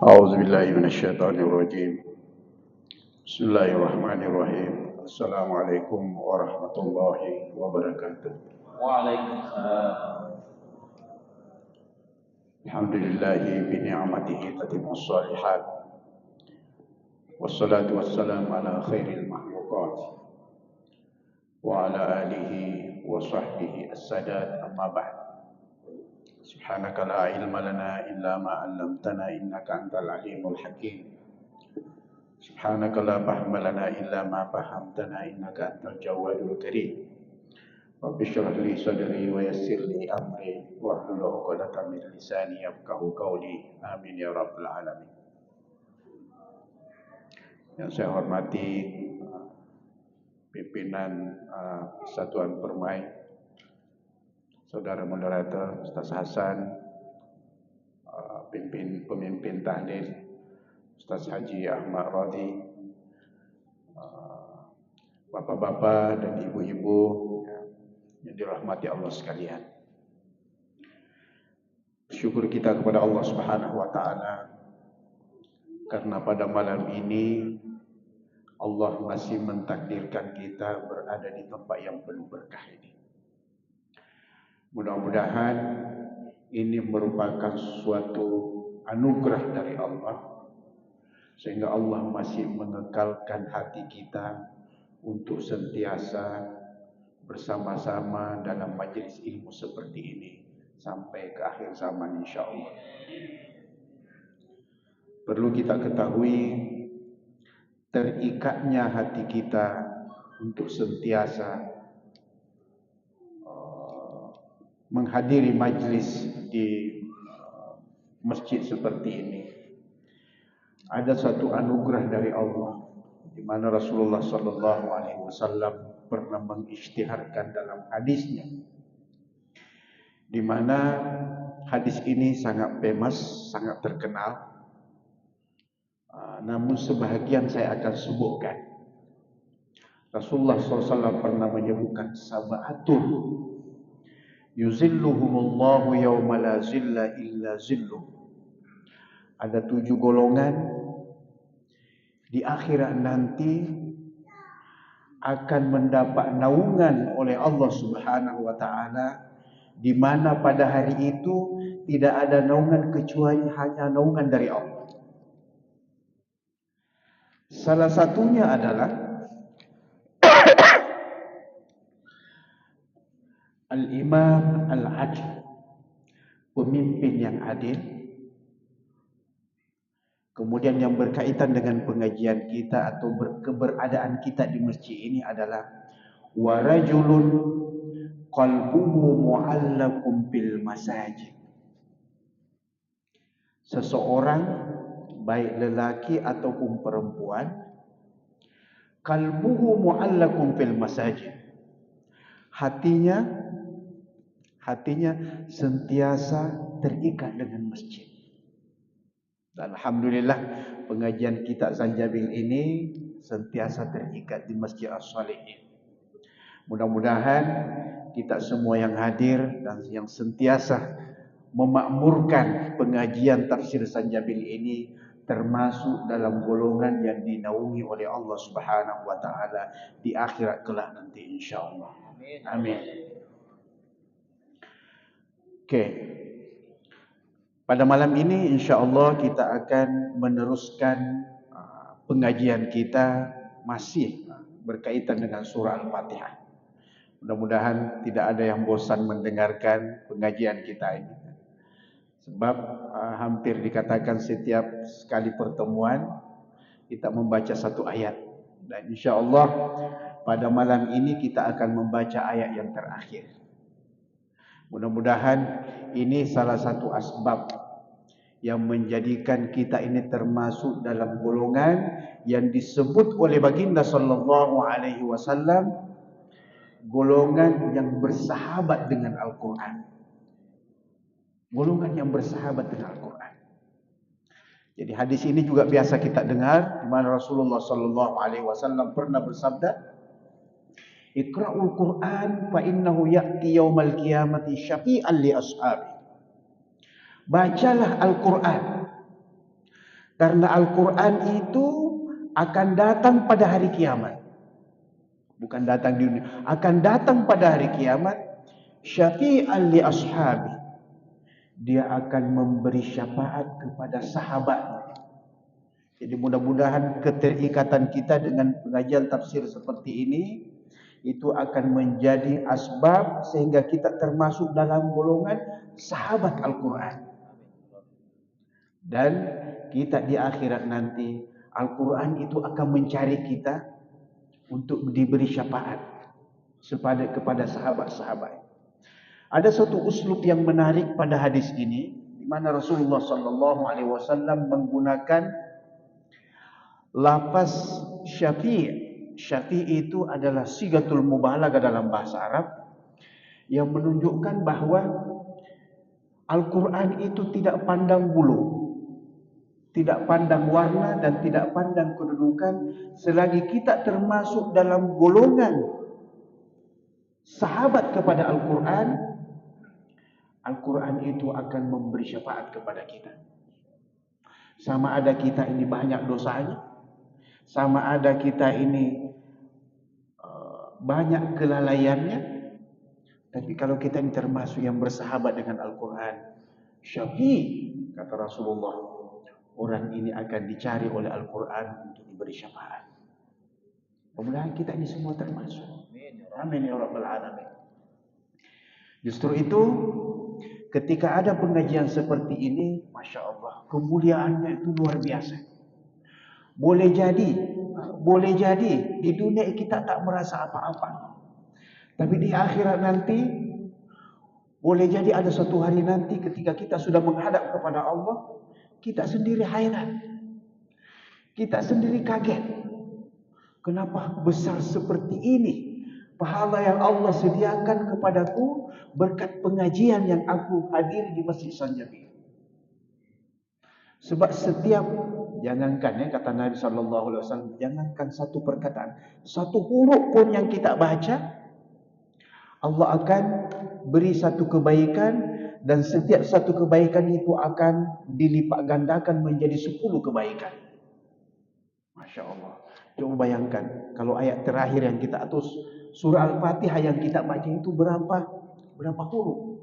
أعوذ بالله من الشيطان الرجيم. بسم الله الرحمن الرحيم. السلام عليكم ورحمة الله وبركاته. Waalaikumsalam. الحمد لله بنعمته تتم الصالحات، والصلاة والسلام على خير المخلوقات وعلى آله وصحبه السادات. أما بعد، سبحانك لا علم لنا إلا ما علمتنا إنك أنت العليم الحكيم. سبحانك لا فهم لنا إلا ما فهمتنا إنك أنت الجواد الكريم. رب اشرح لي صدري ويسر لي أمري واحلل عقدة من لساني يفقهوا قولي. آمين يا رب العالمين. Yang saya hormati pimpinan Satuan Permai, Saudara Moderator Ustaz Hasan, pemimpin tahlil Ustaz Haji Ahmad Radhi, bapak-bapak dan ibu-ibu yang dirahmati Allah sekalian. Syukur kita kepada Allah Subhanahu wa taala karena pada malam ini Allah masih mentakdirkan kita berada di tempat yang penuh berkah ini. Mudah-mudahan ini merupakan suatu anugerah dari Allah, sehingga Allah masih mengekalkan hati kita untuk sentiasa bersama-sama dalam majelis ilmu seperti ini sampai ke akhir zaman insyaAllah. Perlu kita ketahui, terikatnya hati kita untuk sentiasa menghadiri majlis di masjid seperti ini ada satu anugerah dari Allah, di mana Rasulullah sallallahu alaihi wasallam pernah mengisytiharkan dalam hadisnya, di mana hadis ini sangat famous, sangat terkenal. Namun sebahagian saya akan sebutkan. Rasulullah SAW pernah menyebutkan sab'atun yuzilluhumullahu yawma la zilla illa zilluh. Ada 7 golongan di akhirat nanti akan mendapat naungan oleh Allah Subhanahu wa taala, di mana pada hari itu tidak ada naungan kecuali hanya naungan dari Allah. Salah satunya adalah Al-Imam Al-Adil, pemimpin yang adil. Kemudian yang berkaitan dengan pengajian kita atau keberadaan kita di masjid ini adalah warajulun qalbuhu mu'allaqun bil masajid. Seseorang baik lelaki ataupun perempuan, qalbuhu mu'allaqun bil masajid. Hatinya sentiasa terikat dengan masjid. Dan alhamdulillah pengajian kita Zanjabil ini sentiasa terikat di Masjid As-Salihin. Mudah-mudahan kita semua yang hadir dan yang sentiasa memakmurkan pengajian tafsir Zanjabil ini termasuk dalam golongan yang dinaungi oleh Allah Subhanahu wa taala di akhirat kelak nanti insyaallah. Amin. Okey. Pada malam ini insya-Allah kita akan meneruskan pengajian kita masih berkaitan dengan surah Al-Fatihah. Mudah-mudahan tidak ada yang bosan mendengarkan pengajian kita ini. Sebab hampir dikatakan setiap sekali pertemuan kita membaca satu ayat. Dan insya-Allah pada malam ini kita akan membaca ayat yang terakhir. Mudah-mudahan ini salah satu asbab yang menjadikan kita ini termasuk dalam golongan yang disebut oleh baginda sallallahu alaihi wasallam golongan yang bersahabat dengan Al-Quran. Golongan yang bersahabat dengan Al-Quran. Jadi hadis ini juga biasa kita dengar, di mana Rasulullah sallallahu alaihi wasallam pernah bersabda, "Iqra'ul Qur'an fa innahu ya'ti yaumal qiyamati syafi'an li ashabi." Bacalah Al-Quran, Karena Al-Quran itu akan datang pada hari kiamat. Bukan datang di dunia. Akan datang pada hari kiamat. Syafi'an li ashabi. Dia akan memberi syafaat kepada sahabatnya. Jadi mudah-mudahan keterikatan kita dengan pengajian tafsir seperti ini itu akan menjadi asbab sehingga kita termasuk dalam golongan sahabat Al-Quran. Dan kita di akhirat nanti Al-Quran itu akan mencari kita untuk diberi syafaat kepada sahabat-sahabat. Ada satu uslub yang menarik pada hadis ini, di mana Rasulullah sallallahu alaihi wasallam menggunakan lafaz syafi'. Syafi' itu adalah sigatul mubalaghah dalam bahasa Arab yang menunjukkan bahwa Al-Quran itu tidak pandang bulu, tidak pandang warna dan tidak pandang kedudukan. Selagi kita termasuk dalam golongan sahabat kepada Al-Quran, Al-Quran itu akan memberi syafaat kepada kita. Sama ada kita ini banyak dosanya, sama ada kita ini banyak kelalaiannya, tapi kalau kita ini termasuk yang bersahabat dengan Al-Quran, syafi', kata Rasulullah, orang ini akan dicari oleh Al-Quran untuk diberi syafaat. Mudah-mudahan kita ini semua termasuk. Amin ya rabbal alamin. Justru itu, ketika ada pengajian seperti ini, Masya Allah, kemuliaannya itu luar biasa. Boleh jadi di dunia kita tak merasa apa-apa, tapi di akhirat nanti boleh jadi ada suatu hari nanti ketika kita sudah menghadap kepada Allah, kita sendiri hairan, kita sendiri kaget. Kenapa besar seperti ini pahala yang Allah sediakan kepadaku berkat pengajian yang aku hadiri di Masjid Sanjabi. Sebab setiap, jangankan ya, kata Nabi SAW, jangankan satu perkataan, satu huruf pun yang kita baca, Allah akan beri satu kebaikan, dan setiap satu kebaikan itu akan dilipat gandakan menjadi 10 kebaikan. Masya Allah. Coba bayangkan kalau ayat terakhir yang kita atur surah Al-Fatihah yang kita baca itu berapa huruf?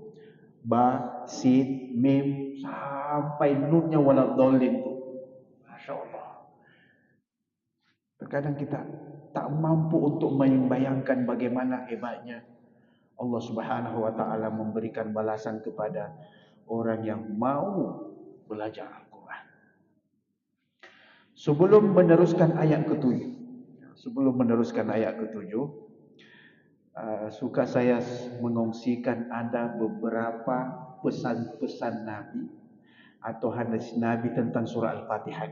Ba, sin, mim sampai nunnya waladhdallin itu. Masya Allah. Terkadang kita tak mampu untuk membayangkan bagaimana hebatnya Allah Subhanahu wa taala memberikan balasan kepada orang yang mau belajar Al-Quran. Sebelum meneruskan ayat ke-7, suka saya mengongsikan ada beberapa pesan-pesan Nabi atau hadis Nabi tentang surah Al-Fatihah,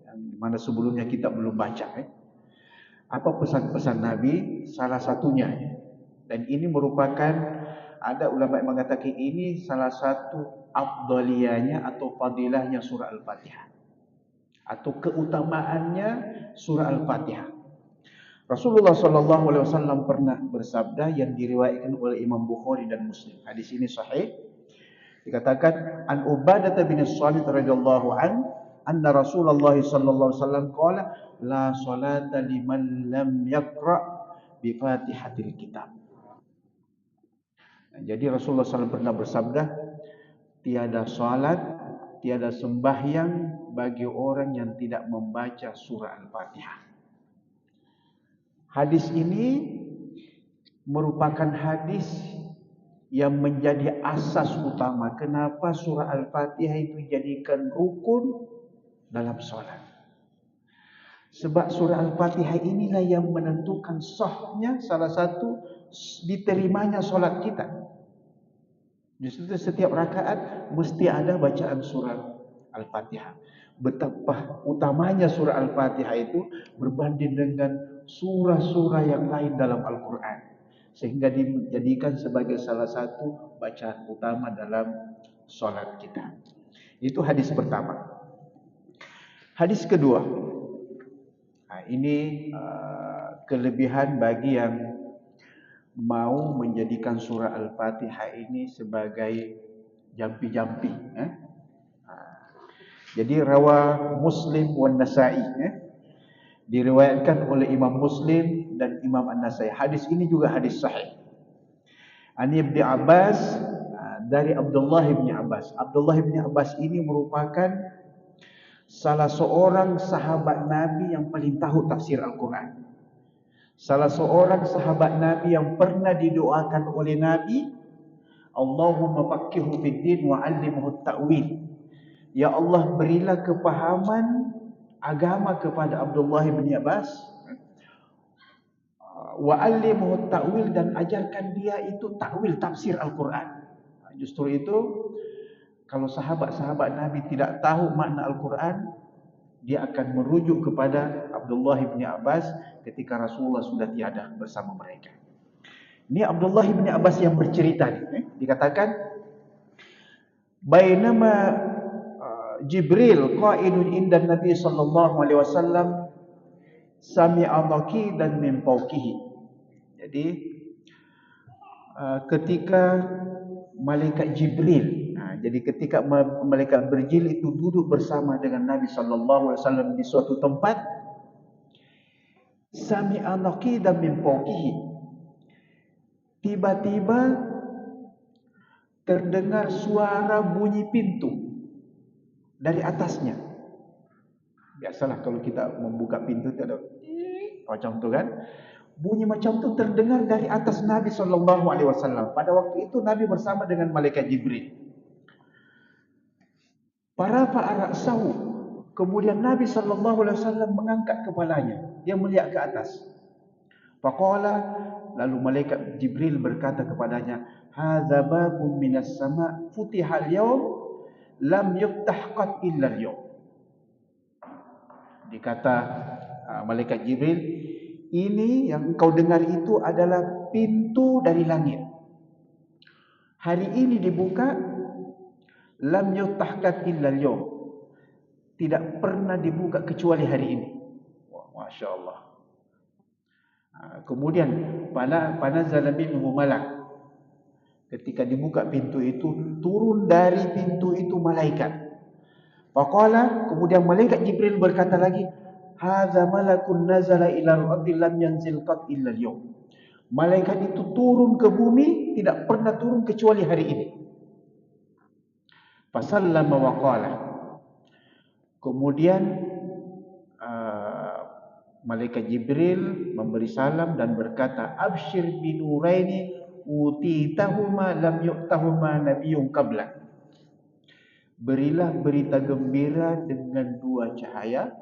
yang mana sebelumnya kita belum baca. Apa pesan-pesan Nabi? Salah satunya, dan ini merupakan, ada ulama yang mengatakan ini salah satu afdaliyahnya atau fadilahnya surah Al-Fatihah, atau keutamaannya surah Al-Fatihah. Rasulullah SAW pernah bersabda yang diriwayatkan oleh Imam Bukhari dan Muslim. Hadis ini sahih. Dikatakan an Ubadah bin As-Samit radhiyallahu an anna Rasulullah sallallahu alaihi wasallam qala la salata liman lam yaqra bi Fatihatil Kitab. Jadi Rasulullah SAW pernah bersabda, tiada salat, tiada sembahyang bagi orang yang tidak membaca surah Al-Fatihah. Hadis ini merupakan hadis yang menjadi asas utama kenapa surah Al-Fatihah itu dijadikan rukun dalam solat. Sebab surah Al-Fatihah inilah yang menentukan sahnya, salah satu diterimanya solat kita. Justru setiap rakaat mesti ada bacaan surah Al-Fatihah. Betapa utamanya surah Al-Fatihah itu berbanding dengan surah-surah yang lain dalam Al-Quran, sehingga dijadikan sebagai salah satu bacaan utama dalam solat kita. Itu hadis pertama. Hadis kedua, ini kelebihan bagi yang mau menjadikan surah Al-Fatihah ini sebagai jampi-jampi. Jadi rawa Muslim wan Nasa'i, diriwayatkan oleh Imam Muslim dan Imam An-Nasai. Hadis ini juga hadis sahih. Ani Ibn Abbas, dari Abdullah bin Abbas. Abdullah bin Abbas ini merupakan salah seorang sahabat Nabi yang paling tahu tafsir Al-Quran. Salah seorang sahabat Nabi yang pernah didoakan oleh Nabi, Allahumma faqqihhu fid din wa 'allimhu at-ta'wil. Ya Allah, berilah kepahaman agama kepada Abdullah bin Abbas, wa 'allimhu at-ta'wil, dan ajarkan dia itu takwil tafsir Al-Quran. Justru itu, kalau sahabat-sahabat Nabi tidak tahu makna Al-Quran, dia akan merujuk kepada Abdullah bin Abbas ketika Rasulullah sudah tiada bersama mereka. Ini Abdullah bin Abbas yang bercerita ni, dikatakan bainama Jibril qa'idun inda Nabi sallallahu alaihi wasallam sami'a naqidan min fawqihi. Jadi ketika malaikat Jibril, jadi ketika malaikat Jibril itu duduk bersama dengan Nabi sallallahu alaihi wasallam di suatu tempat, sami'a naqidan min fawqihi, tiba-tiba terdengar suara bunyi pintu dari atasnya. Biasalah kalau kita membuka pintu itu ada macam tu kan. Bunyi macam tu terdengar dari atas Nabi sallallahu alaihi wasallam. Pada waktu itu Nabi bersama dengan malaikat Jibril. Para fa'ara'sahu, kemudian Nabi sallallahu alaihi wasallam mengangkat kepalanya, dia melihat ke atas. Faqala, lalu malaikat Jibril berkata kepadanya, hadza babun minas sama' futihal yawm lam yuftah qat illa al-yawm. Dikata malaikat Jibril, ini yang engkau dengar itu adalah pintu dari langit. Hari ini dibuka, lam yuftah qat illa al-yawm, tidak pernah dibuka kecuali hari ini. Wah, Masya Allah. Kemudian panazala minhu malak. Ketika dibuka pintu itu, turun dari pintu itu malaikat. Faqala, kemudian malaikat Jibril berkata lagi, hadza malakun nazala ila al-ardi lam yanzil qat illa al-yawm. Malaikat itu turun ke bumi, tidak pernah turun kecuali hari ini. Fasallama wa qala. Kemudian malaikat Jibril memberi salam dan berkata, absyir binuraini utitahuma lam yu'tahuma nabiyyun qabla. Berilah berita gembira dengan dua cahaya,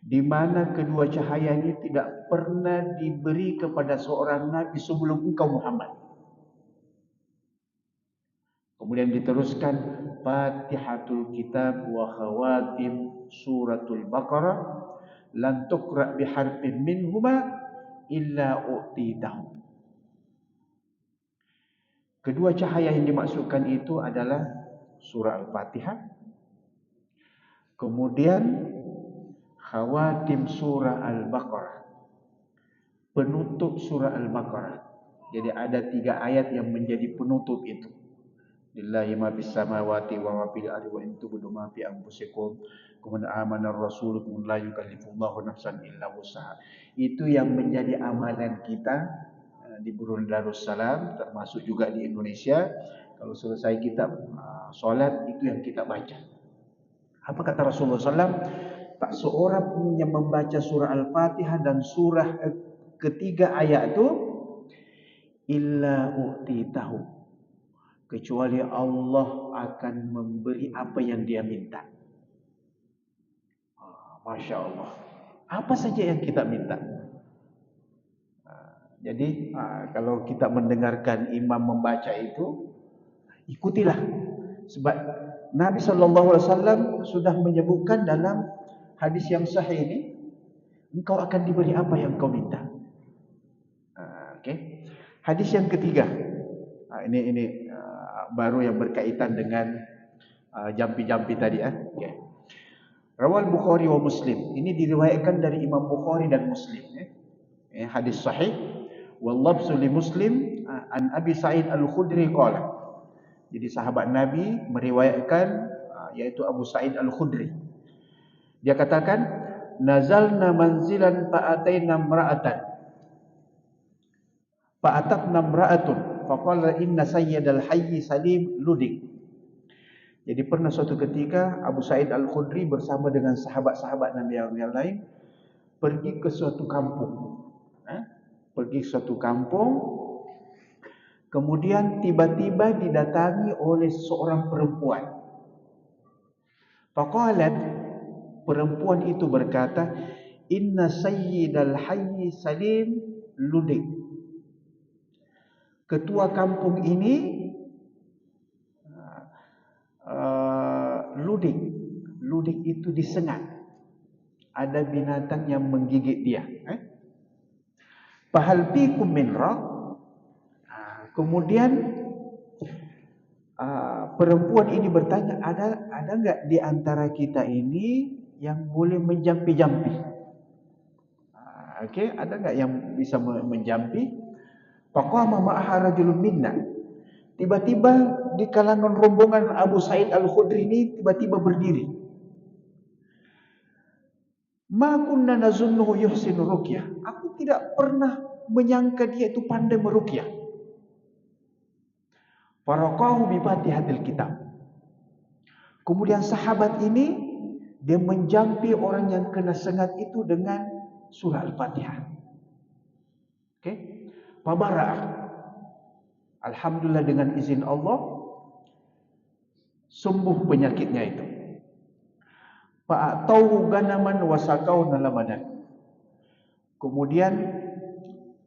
di mana kedua cahaya ini tidak pernah diberi kepada seorang nabi sebelum engkau Muhammad. Kemudian diteruskan, Fatihatul Kitab wa khawatim suratul Baqarah lan tuqra biharfin minhuma illa u'titahu. Kedua cahaya yang dimaksudkan itu adalah surah Al-Fatihah, kemudian khawatim surah Al-Baqarah, penutup surah Al-Baqarah. Jadi ada 3 ayat yang menjadi penutup itu. Lillahi ma fis samawati wa ma fil ardi wa in tubdu ma fi anfusikum kemudian amanar rasul kemudian la yukallifullahu nafsan illa wus'aha. Itu yang menjadi amalan kita di Brunei Darussalam, termasuk juga di Indonesia. Kalau selesai kita solat, itu yang kita baca. Apa kata Rasulullah SAW? Tak seorang pun yang membaca surah Al-Fatihah dan surah ketiga ayat itu illa u'titahu, kecuali Allah akan memberi apa yang dia minta. Masya Allah. Apa saja yang kita minta. Jadi kalau kita mendengarkan imam membaca itu, ikutilah. Sebab Nabi SAW sudah menyebutkan dalam hadis yang sahih ini, engkau akan diberi apa yang kau minta. Okay. Hadis yang ketiga. Ini baru yang berkaitan dengan jampi-jampi tadi. Okay. Rawal Bukhari wa Muslim. Ini diriwayatkan dari Imam Bukhari dan Muslim. Hadis sahih. Wallabsu li Muslim an Abi Sa'id Al-Khudri qala. Jadi sahabat Nabi meriwayatkan yaitu Abu Sa'id Al-Khudri. Dia katakan, nazalna manzilan fa'ataina imra'atan fa'atatna imra'atun faqala inna sayyidal hayy salim ludik. Jadi pernah suatu ketika Abu Sa'id Al-Khudri bersama dengan sahabat-sahabat Nabi yang lain pergi ke suatu kampung. Pergi ke suatu kampung, kemudian tiba-tiba didatangi oleh seorang perempuan. Faqalat, perempuan itu berkata, inna sayyidal hayy salim ludik. Ketua kampung ini ludik. Ludik itu disengat. Ada binatang yang menggigit dia. Fahal fikum min raq? Kemudian perempuan ini bertanya, ada enggak di antara kita ini yang boleh menjampi-jampi? Okey, ada enggak yang bisa menjampi? Faqama ma'aha rajulun minna. Tiba-tiba di kalangan rombongan Abu Sa'id Al-Khudri ini tiba-tiba berdiri. Ma kunna nazunnuhu yuhsinu ruqyah. Aku tidak pernah menyangka dia itu pandai meruqyah. Faraqahu bi Fatihatil Kitab. Kemudian sahabat ini dia menjampi orang yang kena sengat itu dengan surah Al-Fatihah. Okey? Fabara'ah. Alhamdulillah dengan izin Allah sembuh penyakitnya itu. Fa'atau ganaman wasaqauna lamadan. Kemudian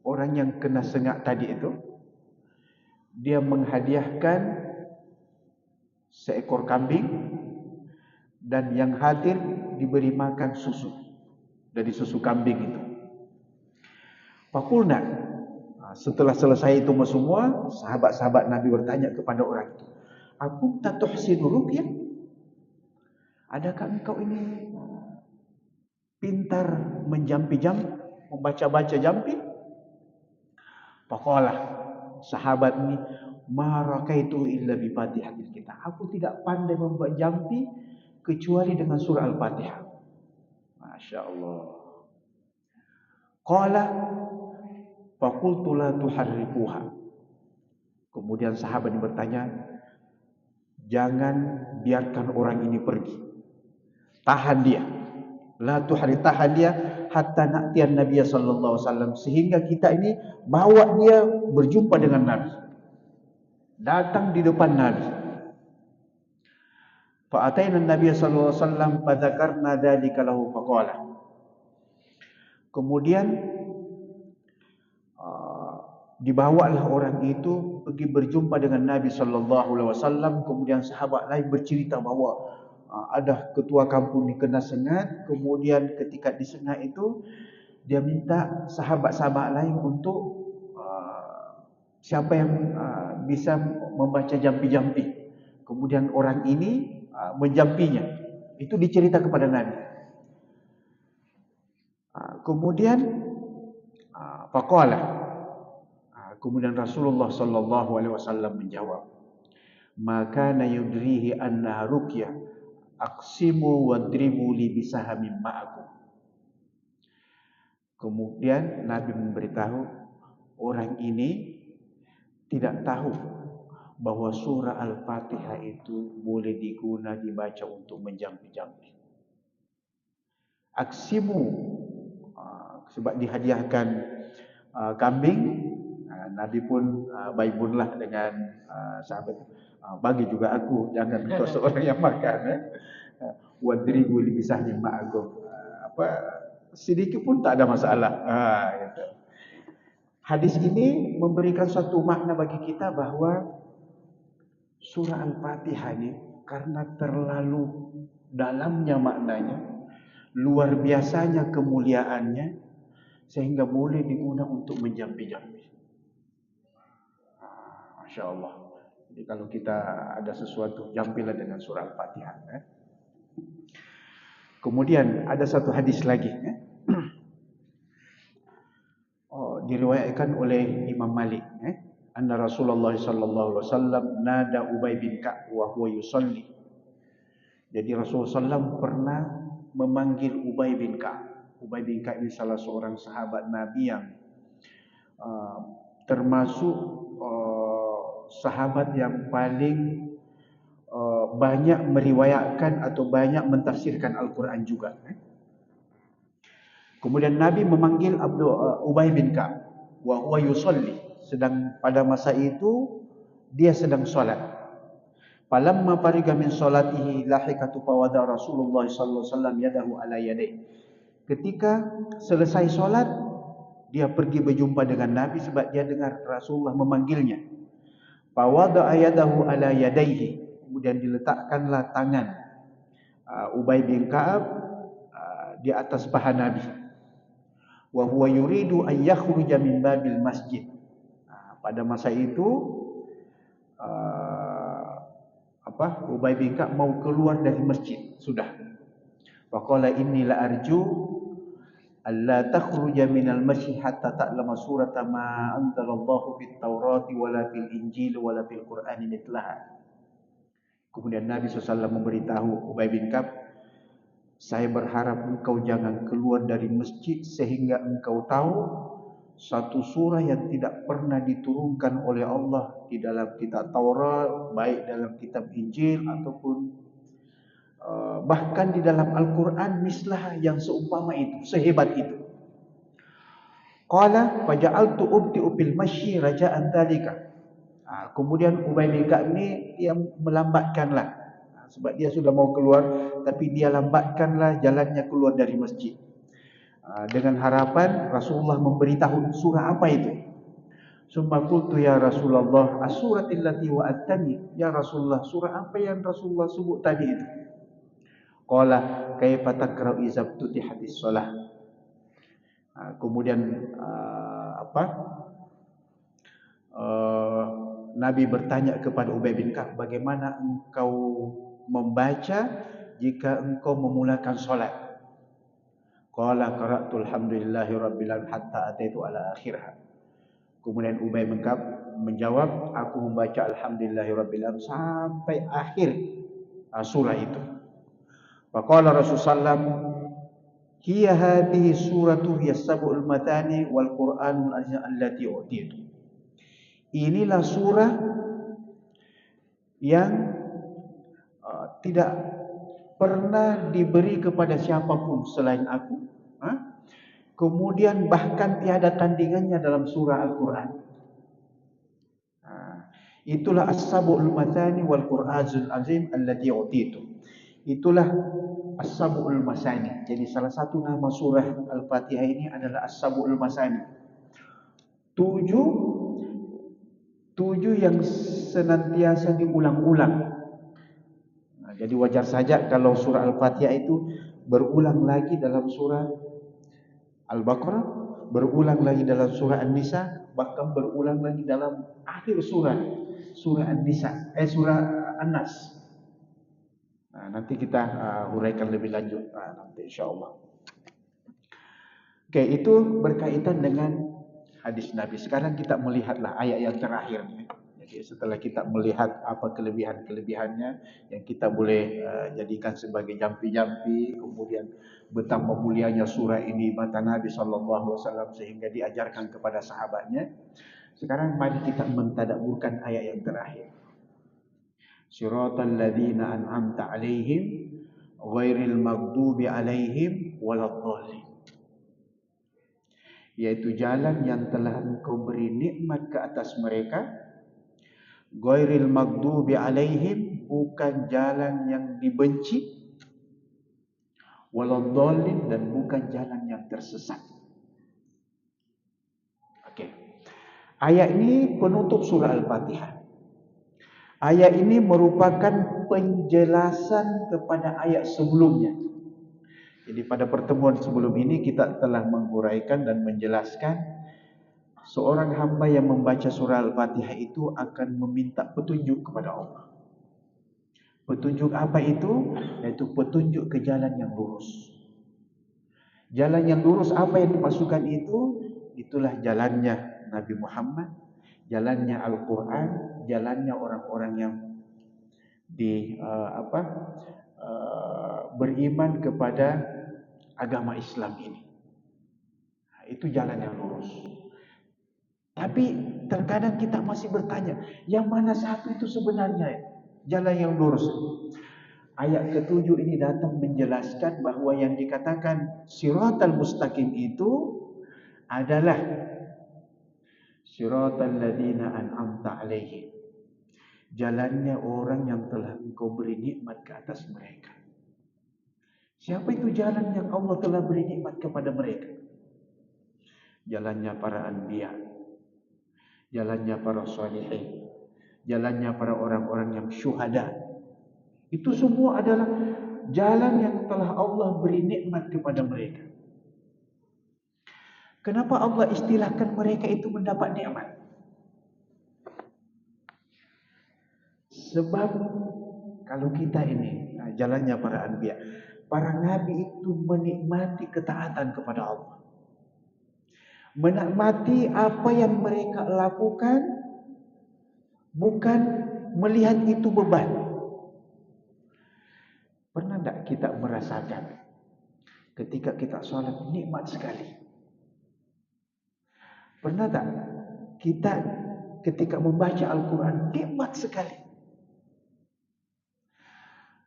orang yang kena sengat tadi itu dia menghadiahkan seekor kambing dan yang hadir diberi makan susu dari susu kambing itu. Faqulna, setelah selesai itu semua, sahabat-sahabat Nabi bertanya kepada orang itu, "Aku tatuhsinu ruqyah? Adakah engkau ini pintar menjampi-jampi, membaca-baca jampi?" Faqala, sahabat ini, "Ma raqaitu illa bi Fatihatil Kitab." Aku tidak pandai membaca jampi kecuali dengan surah Al-Fatihah. Masya-Allah. Qala faqultu la tuharrikuha. Kemudian sahabat ini bertanya, jangan biarkan orang ini pergi. Tahan dia. La tuharrik, tahan dia hatta na'tiyan Nabi sallallahu alaihi wasallam, sehingga kita ini bawa dia berjumpa dengan Nabi. Datang di depan Nabi. Fa ataina Nabi sallallahu alaihi wasallam fa dzakarna dzalika lahu faqala. Kemudian dibawalah orang itu pergi berjumpa dengan Nabi sallallahu alaihi wasallam. Kemudian sahabat lain bercerita bahawa ada ketua kampung ni kena sengat. Kemudian ketika disengat itu dia minta sahabat-sahabat lain untuk siapa yang bisa membaca jampi-jampi. Kemudian orang ini menjampinya. Itu dicerita kepada Nabi. Kemudian faqala, kemudian Rasulullah sallallahu alaihi wasallam menjawab, "Maka na yudrihi anna ruqyah aqsimu wadribu li bisahamin ma'akum." Kemudian Nabi memberitahu orang ini tidak tahu bahwa surah Al-Fatihah itu boleh dibaca untuk menjampi-jampi. Aksimu, sebab dihadiahkan kambing, Nabi pun baibunlah dengan sahabat, bagi juga aku, jangan kau seorang yang makan. Wadribu li bisahmin ma'akum, sedikit pun tak ada masalah. Gitu. Hadis ini memberikan satu makna bagi kita bahawa surah Al-Fatihah ini karena terlalu dalamnya maknanya, luar biasanya kemuliaannya, sehingga boleh digunakan untuk menjampi-jampi. Masya Allah. Jadi kalau kita ada sesuatu, jampilah dengan surah Al-Fatihah. Kemudian ada satu hadis lagi. Diriwayatkan oleh Imam Malik. Anna Rasulullah sallallahu alaihi wasallam nada Ubay bin Ka'b wa huwa yusalli. Jadi Rasulullah SAW pernah memanggil Ubay bin Ka'ab. Ubay bin Ka'ab ini salah seorang sahabat Nabi yang termasuk sahabat yang paling banyak meriwayatkan atau banyak mentafsirkan Al-Quran juga. Kemudian Nabi memanggil Ubay bin Ka'ab, wa huwa yusalli, sedang pada masa itu dia sedang salat. Falamma fariga min salatihi lahikatu fawada Rasulullah sallallahu alaihi wasallam yadahu ala yadayhi. Ketika selesai salat, dia pergi berjumpa dengan Nabi sebab dia dengar Rasulullah memanggilnya. Fawada yadahu ala yadayhi, kemudian diletakkanlah tangan Ubay bin Ka'ab di atas paha Nabi. Wa huwa yuridu an yakhruja min babil masjid. Pada masa itu Ubay bin Ka'ab mau keluar dari masjid sudah. Wa qala inni la arju alla takhruja minal masjid hatta ta'lama surata ma anzalallahu fit Taurati wala fil Injil wala fil Qur'ani mithlaha. Kemudian Nabi SAW memberitahu Ubay bin Ka'ab, saya berharap engkau jangan keluar dari masjid sehingga engkau tahu satu surah yang tidak pernah diturunkan oleh Allah di dalam kitab Taurat, baik dalam kitab Injil ataupun bahkan di dalam Al-Quran, mislah yang seumpama itu, sehebat itu. Qala faja'altu ubti'u bil masyi raja'an dzalika. Kemudian Ubay bin Ka'ab ni dia melambatkanlah, sebab dia sudah mau keluar, tapi dia lambatkanlah jalannya keluar dari masjid, dengan harapan Rasulullah memberitahu surah apa itu. Summa qultu ya Rasulullah as-suratil lati wa'adtani, ya Rasulullah surah apa yang Rasulullah sebut tadi itu. Qala kaifa takra'u idza tutihadis shalah. Kemudian Nabi bertanya kepada Ubay bin Ka'ab, bagaimana engkau membaca jika engkau memulakan solat? Qala qara'tu alhamdulillahi rabbil alamin hatta ataitu ala akhirha. Kemudian Ubay bin Ka'ab menjawab, aku membaca alhamdulillahi rabbil alamin sampai akhir surah itu. Faqala Rasulullah, hiya hadhihi suratu yasabul matani wal Qur'anul azim allati utitu. Inilah surah yang tidak pernah diberi kepada siapapun selain aku. Kemudian bahkan tiada tandingannya dalam surah Al-Quran. Itulah as-sab'ul mathani wal Qur'anul azim allati utitu. Itulah as-sab'ul masani. Jadi salah satu nama surah Al-Fatihah ini adalah as-sab'ul masani. Tujuh yang senantiasa diulang-ulang. Jadi wajar saja kalau surah Al-Fatihah itu berulang lagi dalam surah Al-Baqarah, berulang lagi dalam surah An-Nisa, bahkan berulang lagi dalam akhir surah An-Nisa, surah An-Nas. Nanti kita huraikan lebih lanjut nanti insyaallah. Oke, itu berkaitan dengan hadis Nabi. Sekarang kita melihatlah ayat yang terakhirnya. Jadi setelah kita melihat apa kelebihan-kelebihannya yang kita boleh jadikan sebagai jampi-jampi, kemudian betapa mulianya surah ini mata Nabi SAW sehingga diajarkan kepada sahabatnya. Sekarang mari kita mentadabburkan ayat yang terakhir. Siratal ladzina an'amta 'alaihim ghairil maghdubi 'alaihim waladdallin. Yaitu jalan yang telah engkau beri nikmat ke atas mereka. Ghairil maghdubi alaihim, bukan jalan yang dibenci. Waladdallin, dan bukan jalan yang tersesat. Okey. Ayat ini penutup surah Al-Fatihah. Ayat ini merupakan penjelasan kepada ayat sebelumnya. Jadi pada pertemuan sebelum ini kita telah menguraikan dan menjelaskan seorang hamba yang membaca surah Al-Fatihah itu akan meminta petunjuk kepada Allah. Petunjuk apa itu? Yaitu petunjuk ke jalan yang lurus. Jalan yang lurus apa yang dimasukkan itu? Itulah jalannya Nabi Muhammad, jalannya Al-Quran, jalannya orang-orang yang beriman kepada agama Islam ini. Itu jalan yang lurus. Tapi terkadang kita masih bertanya, yang mana satu itu sebenarnya jalan yang lurus? Ayat ke-7 ini datang menjelaskan bahawa yang dikatakan siratal mustaqim itu adalah siratal ladzina an'amta alaihim. Jalannya orang yang telah Engkau beri nikmat ke atas mereka. Siapa itu jalan yang Allah telah beri nikmat kepada mereka? Jalannya para anbiya, jalannya para salihin, jalannya para orang-orang yang syuhada. Itu semua adalah jalan yang telah Allah beri nikmat kepada mereka. Kenapa Allah istilahkan mereka itu mendapat nikmat? Sebab kalau kita ini jalannya para anbiya, para nabi itu menikmati ketaatan kepada Allah. Menikmati apa yang mereka lakukan, bukan melihat itu beban. Pernah tak kita merasakan ketika kita sholat nikmat sekali? Pernah tak kita ketika membaca Al-Quran nikmat sekali?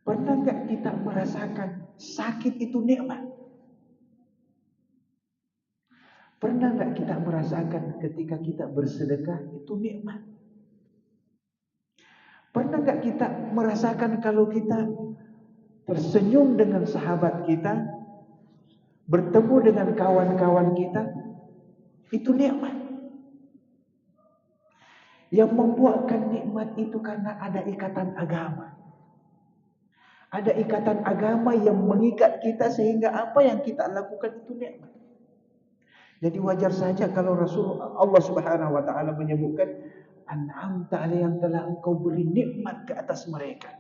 Pernah tak kita merasakan sakit itu nikmat? Pernah tak kita merasakan ketika kita bersedekah itu nikmat? Pernah tak kita merasakan kalau kita tersenyum dengan sahabat kita, bertemu dengan kawan-kawan kita, itu nikmat? Yang membuatkan nikmat itu karena ada ikatan agama. Ada ikatan agama yang mengikat kita sehingga apa yang kita lakukan itu nikmat. Jadi wajar saja kalau Allah Subhanahu wa taala menyebutkan an'amta alaihim, yang telah Engkau beri nikmat ke atas mereka.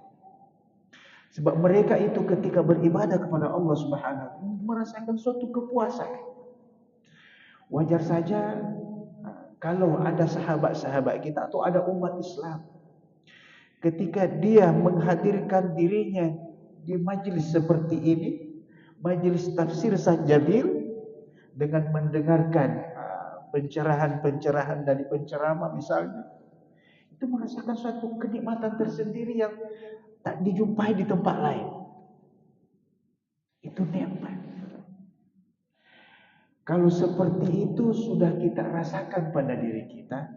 Sebab mereka itu ketika beribadah kepada Allah Subhanahu wa taala merasakan suatu kepuasan. Wajar saja kalau ada sahabat-sahabat kita atau ada umat Islam ketika dia menghadirkan dirinya di majlis seperti ini, majlis tafsir Sanjabil, dengan mendengarkan pencerahan-pencerahan dari penceramah misalnya, itu merasakan suatu kenikmatan tersendiri yang tak dijumpai di tempat lain. Itu nikmat. Kalau seperti itu sudah kita rasakan pada diri kita,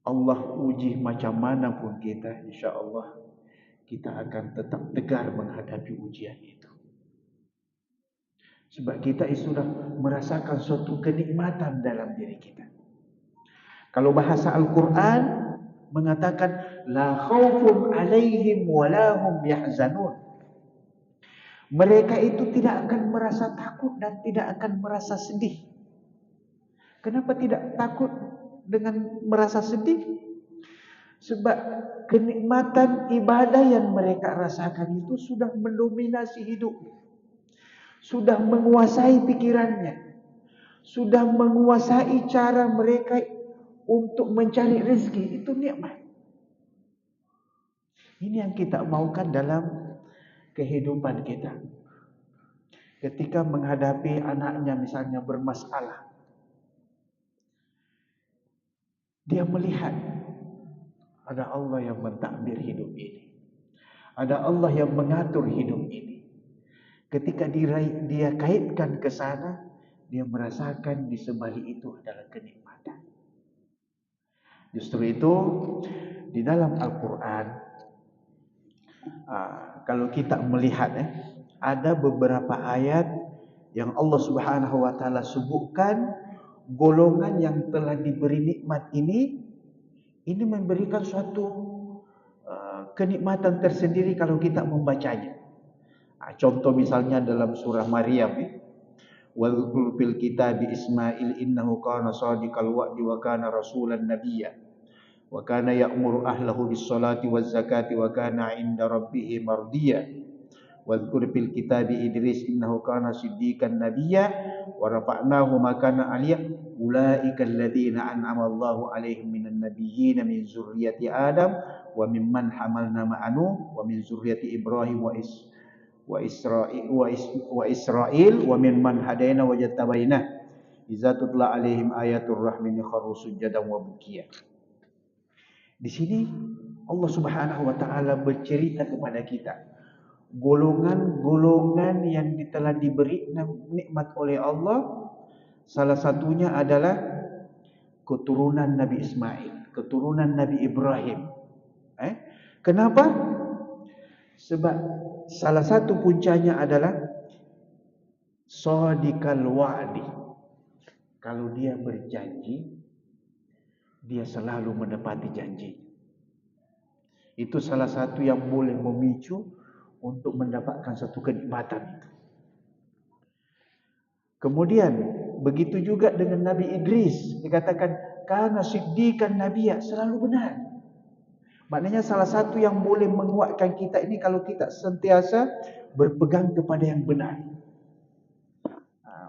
Allah uji macam mana pun kita, insya Allah kita akan tetap tegar menghadapi ujian itu. Sebab kita sudah merasakan suatu kenikmatan dalam diri kita. Kalau bahasa Al-Quran mengatakan la khaufun alaihim wa la hum yahzanun. Mereka itu tidak akan merasa takut dan tidak akan merasa sedih. Kenapa tidak takut dengan merasa sedih? Sebab kenikmatan ibadah yang mereka rasakan itu sudah mendominasi hidupnya. Sudah menguasai pikirannya, sudah menguasai cara mereka untuk mencari rezeki. Itu nikmat. Ini yang kita maukan dalam kehidupan kita. Ketika menghadapi anaknya misalnya bermasalah, dia melihat ada Allah yang mentadbir hidup ini, ada Allah yang mengatur hidup ini. Ketika dia kaitkan ke sana, dia merasakan di sebalik itu adalah kenikmatan. Justru itu di dalam Al-Quran, kalau kita melihat ada beberapa ayat yang Allah Subhanahu wa taala sebutkan golongan yang telah diberi nikmat ini memberikan suatu kenikmatan tersendiri kalau kita membacanya. Contoh misalnya dalam surah Maryam, wadhkur fil kitabi Ismail innahu kana shadiqal wa'di wa kana rasulan nabiyya wa kana ya'muru ahlahu bis salati waz zakati wa kana 'inda rabbih mardiyya. Wadhkur fil kitabi Idris innahu kana siddiqan nabiyya wa rafa'nahu makana 'aliyya ulaika alladziina an'ama Allahu 'alaihim minan nabiyyin min zurriyyati Adam wa mimman hamalna ma'anu wa min zurriyyati Ibrahim wa Israil wa mimman hadaina wa jattabaina idza tutla alaihim ayatul rahmani kharru sujadan wa bukiya. Di sini Allah Subhanahu wa taala bercerita kepada kita golongan-golongan yang telah diberi nikmat oleh Allah. Salah satunya adalah keturunan Nabi Ismail, keturunan Nabi Ibrahim. Kenapa? Sebab salah satu puncanya adalah shadiqal wa'di. Kalau dia berjanji, dia selalu menepati janji. Itu salah satu yang boleh memicu untuk mendapatkan satu kenikmatan. Kemudian begitu juga dengan Nabi Idris, dikatakan kana siddiqan nabiyya, selalu benar. Maknanya salah satu yang boleh menguatkan kita ini kalau kita sentiasa berpegang kepada yang benar.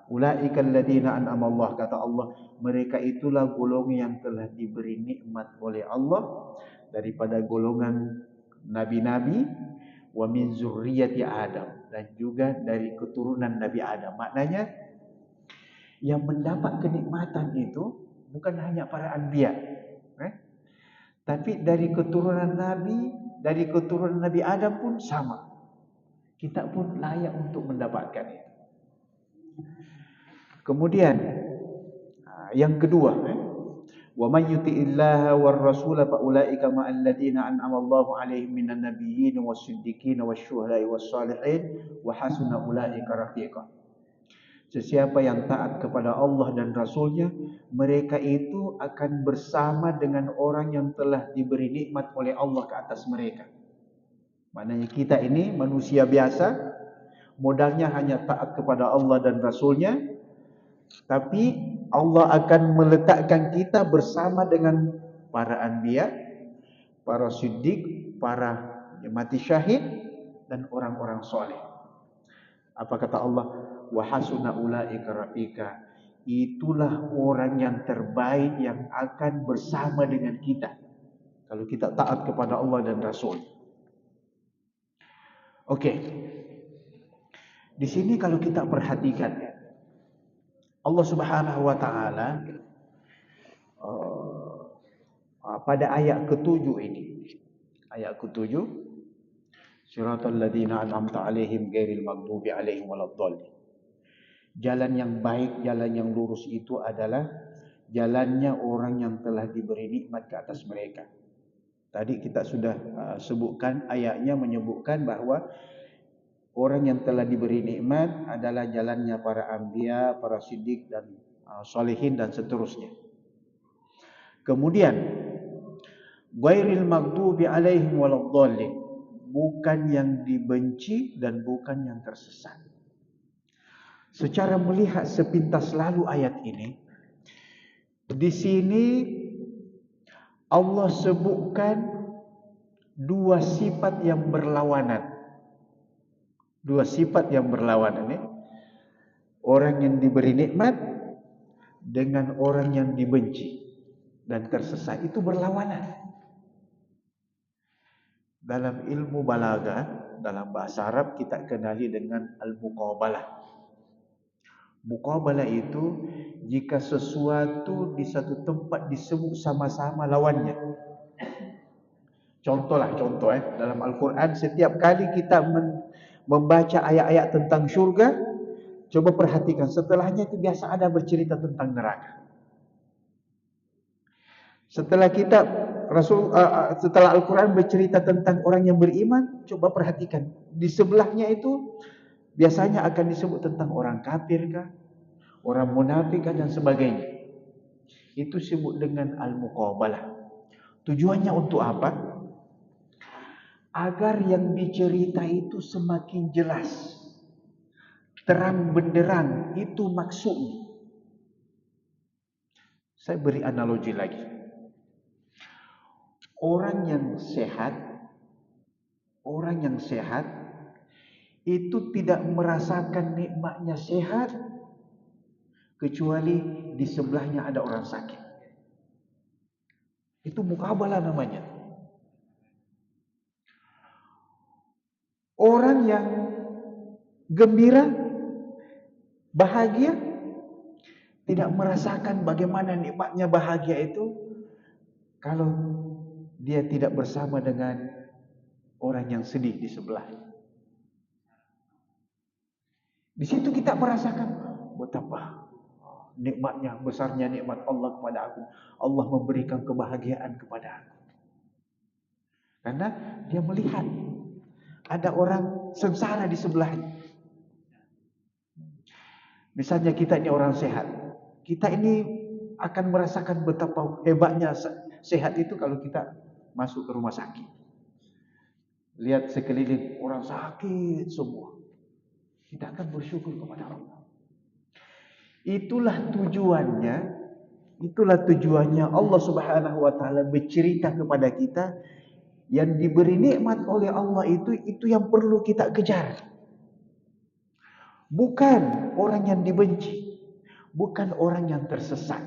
Ulaikal ladzina an'ama Allah, kata Allah, mereka itulah golongan yang telah diberi nikmat oleh Allah daripada golongan nabi-nabi, wa min zurriyyati Adam, dan juga dari keturunan Nabi Adam. Maknanya yang mendapat kenikmatan itu bukan hanya para anbiya, tapi dari keturunan Nabi, dari keturunan Nabi Adam pun sama. Kita pun layak untuk mendapatkan itu. Kemudian yang kedua, wa may yuti'illaha war rasula fa ulaika ma'al ladzina an'ama Allahu 'alaihim minan nabiyyin was-siddiqin wasyuhada'i was-shalihin wa hasuna ulaika rafiqa. Sesiapa yang taat kepada Allah dan Rasulnya, mereka itu akan bersama dengan orang yang telah diberi nikmat oleh Allah ke atas mereka. Maknanya kita ini manusia biasa, modalnya hanya taat kepada Allah dan Rasulnya, tapi Allah akan meletakkan kita bersama dengan para anbiya, para siddiq, para mati syahid, dan orang-orang soleh. Apa kata Allah? Wa hasuna ulaika rafiqa. Itulah orang yang terbaik yang akan bersama dengan kita kalau kita taat kepada Allah dan Rasul. Okey. Di sini kalau kita perhatikan, Allah Subhanahu wa taala pada ayat ke-7 ini, ayat ke-7, siratal ladzina an'amta 'alaihim ghairil maghdubi 'alaihim waladdallin. Jalan yang baik, jalan yang lurus itu adalah jalannya orang yang telah diberi nikmat ke atas mereka. Tadi kita sudah sebutkan, ayatnya menyebutkan bahawa orang yang telah diberi nikmat adalah jalannya para anbiya, para siddiq dan solehin dan seterusnya. Kemudian ghairil maghdubi 'alaihim waladdallin, bukan yang dibenci dan bukan yang tersesat. Secara melihat sepintas lalu ayat ini, di sini Allah sebutkan dua sifat yang berlawanan. Dua sifat yang berlawanan ini. Orang yang diberi nikmat dengan orang yang dibenci dan tersesat, itu berlawanan. Dalam ilmu balaghah, dalam bahasa Arab kita kenali dengan al-muqabalah. Muqabalah itu jika sesuatu di satu tempat disebut sama-sama lawannya. Contoh dalam Al-Quran setiap kali kita membaca ayat-ayat tentang syurga, coba perhatikan setelahnya itu biasa ada bercerita tentang neraka. Setelah Al-Quran bercerita tentang orang yang beriman, coba perhatikan di sebelahnya itu biasanya akan disebut tentang orang kafir kah, orang munafik kah, dan sebagainya. Itu disebut dengan al-muqabalah. Tujuannya untuk apa? Agar yang dicerita itu semakin jelas, terang benderang, itu maksudnya. Saya beri analogi lagi. Orang yang sehat itu tidak merasakan nikmatnya sehat kecuali di sebelahnya ada orang sakit. Itu muqabalah namanya. Orang yang gembira, bahagia, tidak merasakan bagaimana nikmatnya bahagia itu kalau dia tidak bersama dengan orang yang sedih di sebelah. Di situ kita merasakan betapa nikmatnya, besarnya nikmat Allah kepada aku. Allah memberikan kebahagiaan kepada aku. Karena dia melihat ada orang sengsara di sebelahnya. Misalnya kita ini orang sehat. Kita ini akan merasakan betapa hebatnya sehat itu kalau kita masuk ke rumah sakit. Lihat sekeliling orang sakit semua. Kita akan bersyukur kepada Allah. Itulah tujuannya Allah Subhanahu wa taala bercerita kepada kita yang diberi nikmat oleh Allah itu yang perlu kita kejar. Bukan orang yang dibenci, bukan orang yang tersesat.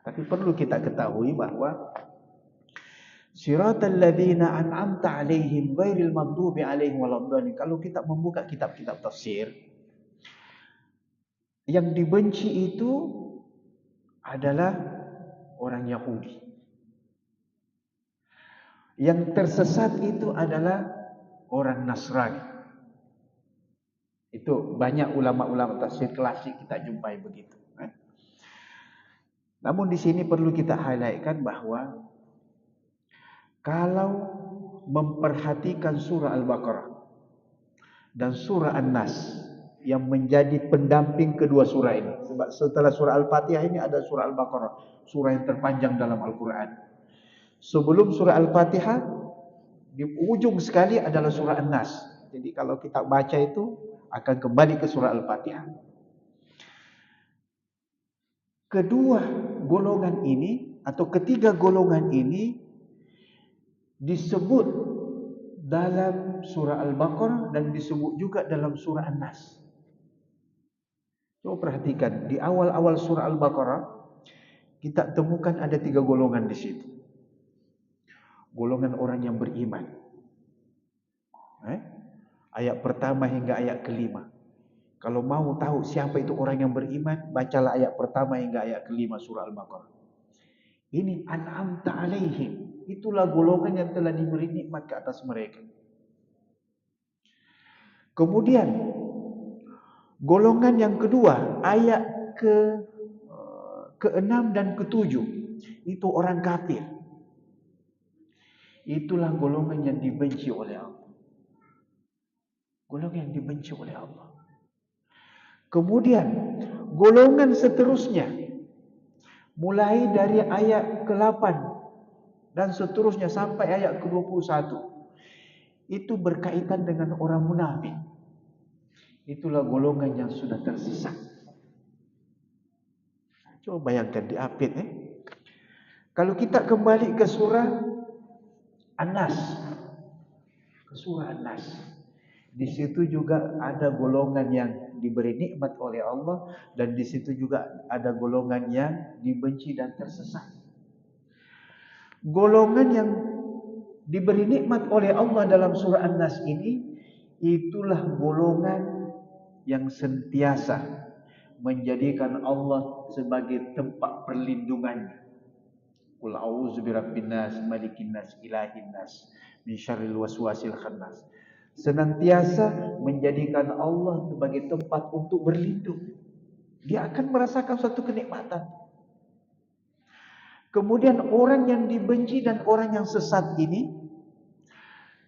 Tapi perlu kita ketahui bahwa siratal ladzina an'amta 'alaihim ghairil maghdubi 'alaihim waladdallin. Kalau kita membuka kitab-kitab tafsir, yang dibenci itu adalah orang Yahudi. Yang tersesat itu adalah orang Nasrani. Itu banyak ulama-ulama tafsir klasik kita jumpai begitu. Namun di sini perlu kita highlightkan bahwa kalau memperhatikan surah Al-Baqarah dan surah An-Nas yang menjadi pendamping kedua surah ini. Sebab setelah surah Al-Fatihah ini ada surah Al-Baqarah, surah yang terpanjang dalam Al-Quran. Sebelum surah Al-Fatihah, di ujung sekali adalah surah An-Nas. Jadi kalau kita baca itu akan kembali ke surah Al-Fatihah. Kedua golongan ini atau ketiga golongan ini disebut dalam surah Al-Baqarah dan disebut juga dalam surah An-Nas. Coba perhatikan di awal-awal surah Al-Baqarah kita temukan ada 3 golongan di situ. Golongan orang yang beriman. Ayat pertama hingga ayat kelima. Kalau mau tahu siapa itu orang yang beriman, bacalah ayat pertama hingga ayat kelima surah Al-Baqarah. Ini an'amta alaihim. Itulah golongan yang telah diberi nikmat ke atas mereka. Kemudian golongan yang kedua, ayat ke-6 dan ke-7, itu orang kafir. Itulah golongan yang dibenci oleh Allah. Golongan yang dibenci oleh Allah. Kemudian golongan seterusnya, mulai dari ayat ke-8 dan seterusnya sampai ayat ke-21, itu berkaitan dengan orang munafik. Itulah golongan yang sudah tersesat. Coba bayangkan diapit. Kalau kita kembali ke surah An-Nas, ke surah An-Nas, di situ juga ada golongan yang diberi nikmat oleh Allah dan di situ juga ada golongan yang dibenci dan tersesat. Golongan yang diberi nikmat oleh Allah dalam surah An-Nas ini, itulah golongan yang sentiasa menjadikan Allah sebagai tempat perlindungannya. Qul a'udzu birabbin nas, malikin nas, ilahin nas, min syarril waswasil khannas. Senantiasa menjadikan Allah sebagai tempat untuk berlindung. Dia akan merasakan suatu kenikmatan. Kemudian orang yang dibenci dan orang yang sesat ini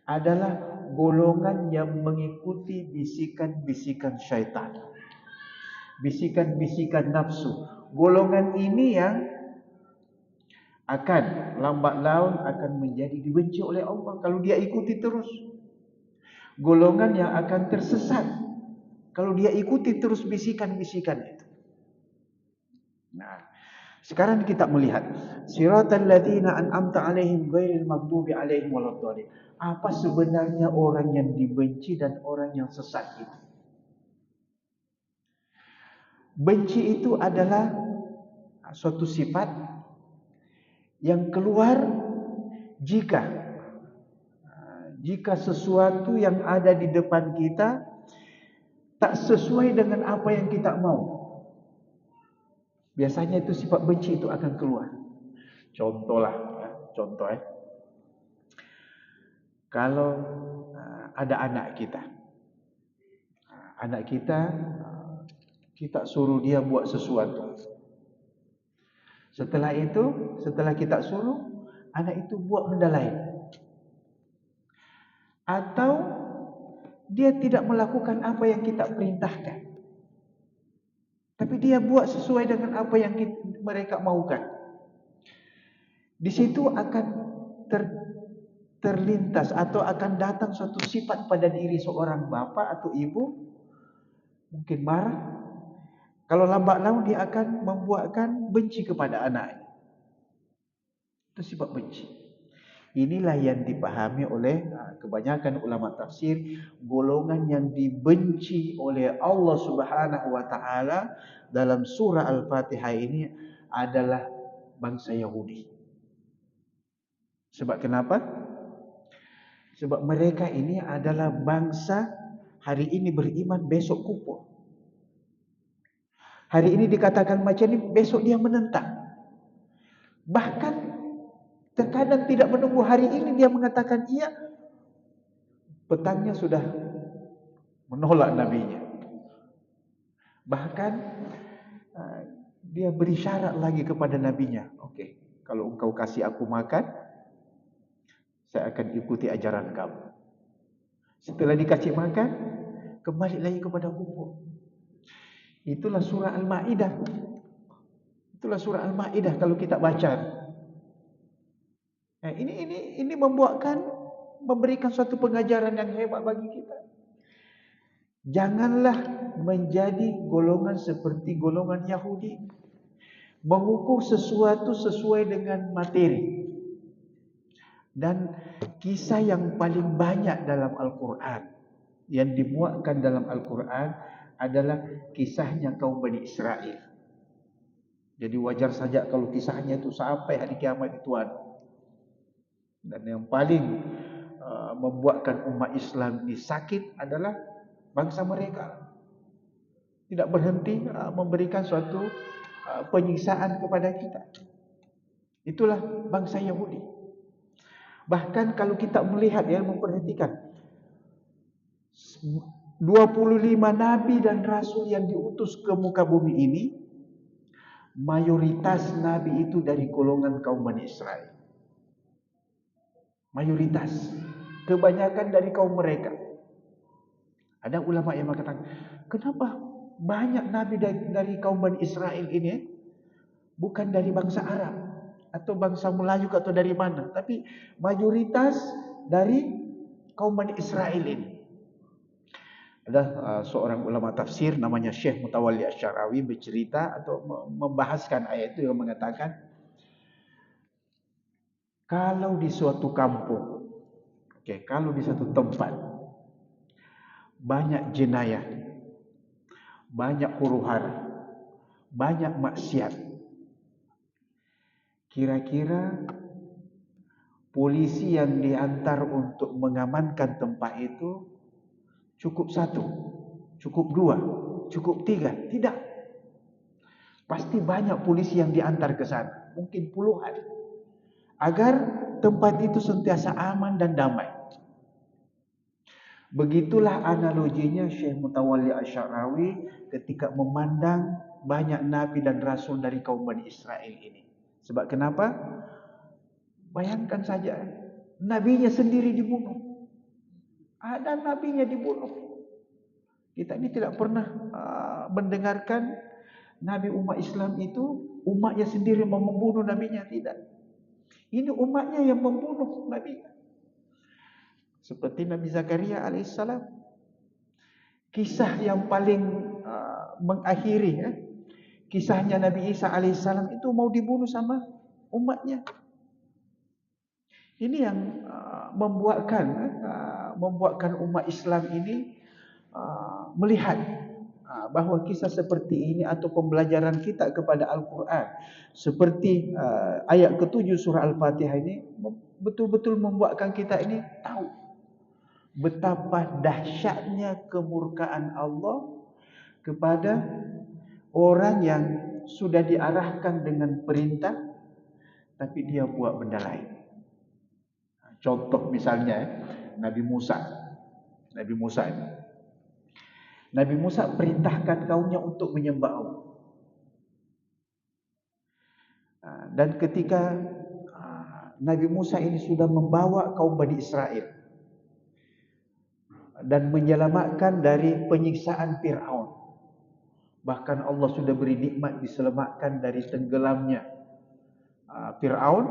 adalah golongan yang mengikuti bisikan-bisikan syaitan, bisikan-bisikan nafsu. Golongan ini yang akan lambat laun akan menjadi dibenci oleh Allah kalau dia ikuti terus. Golongan yang akan tersesat kalau dia ikuti terus bisikan-bisikan itu. Nah, sekarang kita melihat siratal ladzina an'amta 'alaihim ghairil maghdubi 'alaihim waladdallin. Apa sebenarnya orang yang dibenci dan orang yang sesat itu? Benci itu adalah suatu sifat yang keluar Jika sesuatu yang ada di depan kita tak sesuai dengan apa yang kita mau, biasanya itu sifat benci itu akan keluar. Contohlah, ya, contoh kalau ada anak kita, kita suruh dia buat sesuatu. Setelah itu, setelah kita suruh, anak itu buat benda lain. Atau dia tidak melakukan apa yang kita perintahkan, tapi dia buat sesuai dengan apa yang mereka maukan. Di situ akan terlintas atau akan datang suatu sifat pada diri seorang bapa atau ibu, mungkin marah. Kalau lambat laun dia akan membuatkan benci kepada anaknya. Itu sifat benci. Inilah yang dipahami oleh kebanyakan ulama tafsir, golongan yang dibenci oleh Allah Subhanahu wa taala dalam surah Al-Fatihah ini adalah bangsa Yahudi. Sebab kenapa? Sebab mereka ini adalah bangsa hari ini beriman, besok kufur. Hari ini dikatakan macam ini, besok dia menentang. Bahkan terkadang tidak menunggu hari ini dia mengatakan iya, petangnya sudah menolak nabinya. Bahkan dia beri syarat lagi kepada nabinya. Okey, kalau engkau kasih aku makan, saya akan ikuti ajaran kamu. Setelah dikasih makan, kembali lagi kepada kufur. Itulah surah Al-Maidah. Itulah surah Al-Maidah kalau kita baca. Ini memberikan suatu pengajaran yang hebat bagi kita. Janganlah menjadi golongan seperti golongan Yahudi, mengukur sesuatu sesuai dengan materi. Dan kisah yang paling banyak dalam Al-Quran, yang dimuatkan dalam Al-Quran adalah kisahnya kaum Bani Israel. Jadi wajar saja kalau kisahnya itu sampai hari kiamat itu ada. Dan yang paling membuatkan umat Islam ini sakit adalah bangsa mereka tidak berhenti memberikan suatu penyiksaan kepada kita. Itulah bangsa Yahudi. Bahkan kalau kita melihat memperhatikan 25 nabi dan rasul yang diutus ke muka bumi ini, mayoritas nabi itu dari golongan kaum Bani Israel. Mayoritas, kebanyakan dari kaum mereka. Ada ulama yang mengatakan, kenapa banyak nabi dari kaum Bani Israel ini bukan dari bangsa Arab atau bangsa Melayu atau dari mana, tapi mayoritas dari kaum Bani Israel ini. Ada seorang ulama tafsir namanya Syekh Mutawalli Asy-Syarawi bercerita atau membahaskan ayat itu yang mengatakan, kalau di suatu kampung, kalau di suatu tempat banyak jenayah, banyak huru-hara, banyak maksiat, kira-kira polisi yang diantar untuk mengamankan tempat itu cukup 1, cukup 2, cukup 3? Tidak. Pasti banyak polisi yang diantar ke sana, mungkin puluhan, agar tempat itu sentiasa aman dan damai. Begitulah analoginya Syekh Mutawalli Asy-Syarawi ketika memandang banyak nabi dan rasul dari kaum Bani Israel ini. Sebab kenapa? Bayangkan saja, nabinya sendiri dibunuh. Ada nabinya dibunuh. Kita ini tidak pernah mendengarkan nabi umat Islam itu umatnya sendiri membunuh nabinya, tidak. Ini umatnya yang membunuh nabi. Seperti Nabi Zakaria alaihissalam. Kisah yang paling mengakhiri kisahnya Nabi Isa alaihissalam itu mau dibunuh sama umatnya. Ini yang membuatkan umat Islam ini melihat bahawa kisah seperti ini atau pembelajaran kita kepada Al-Quran seperti ayat ke-7 surah Al-Fatihah ini betul-betul membuatkan kita ini tahu betapa dahsyatnya kemurkaan Allah kepada orang yang sudah diarahkan dengan perintah tapi dia buat benda lain. Contoh misalnya Nabi Musa. Nabi Musa ini. Nabi Musa perintahkan kaumnya untuk menyembah Allah. Dan ketika Nabi Musa ini sudah membawa kaum Bani Israel dan menyelamatkan dari penyiksaan Fir'aun. Bahkan Allah sudah beri nikmat diselamatkan dari tenggelamnya Fir'aun.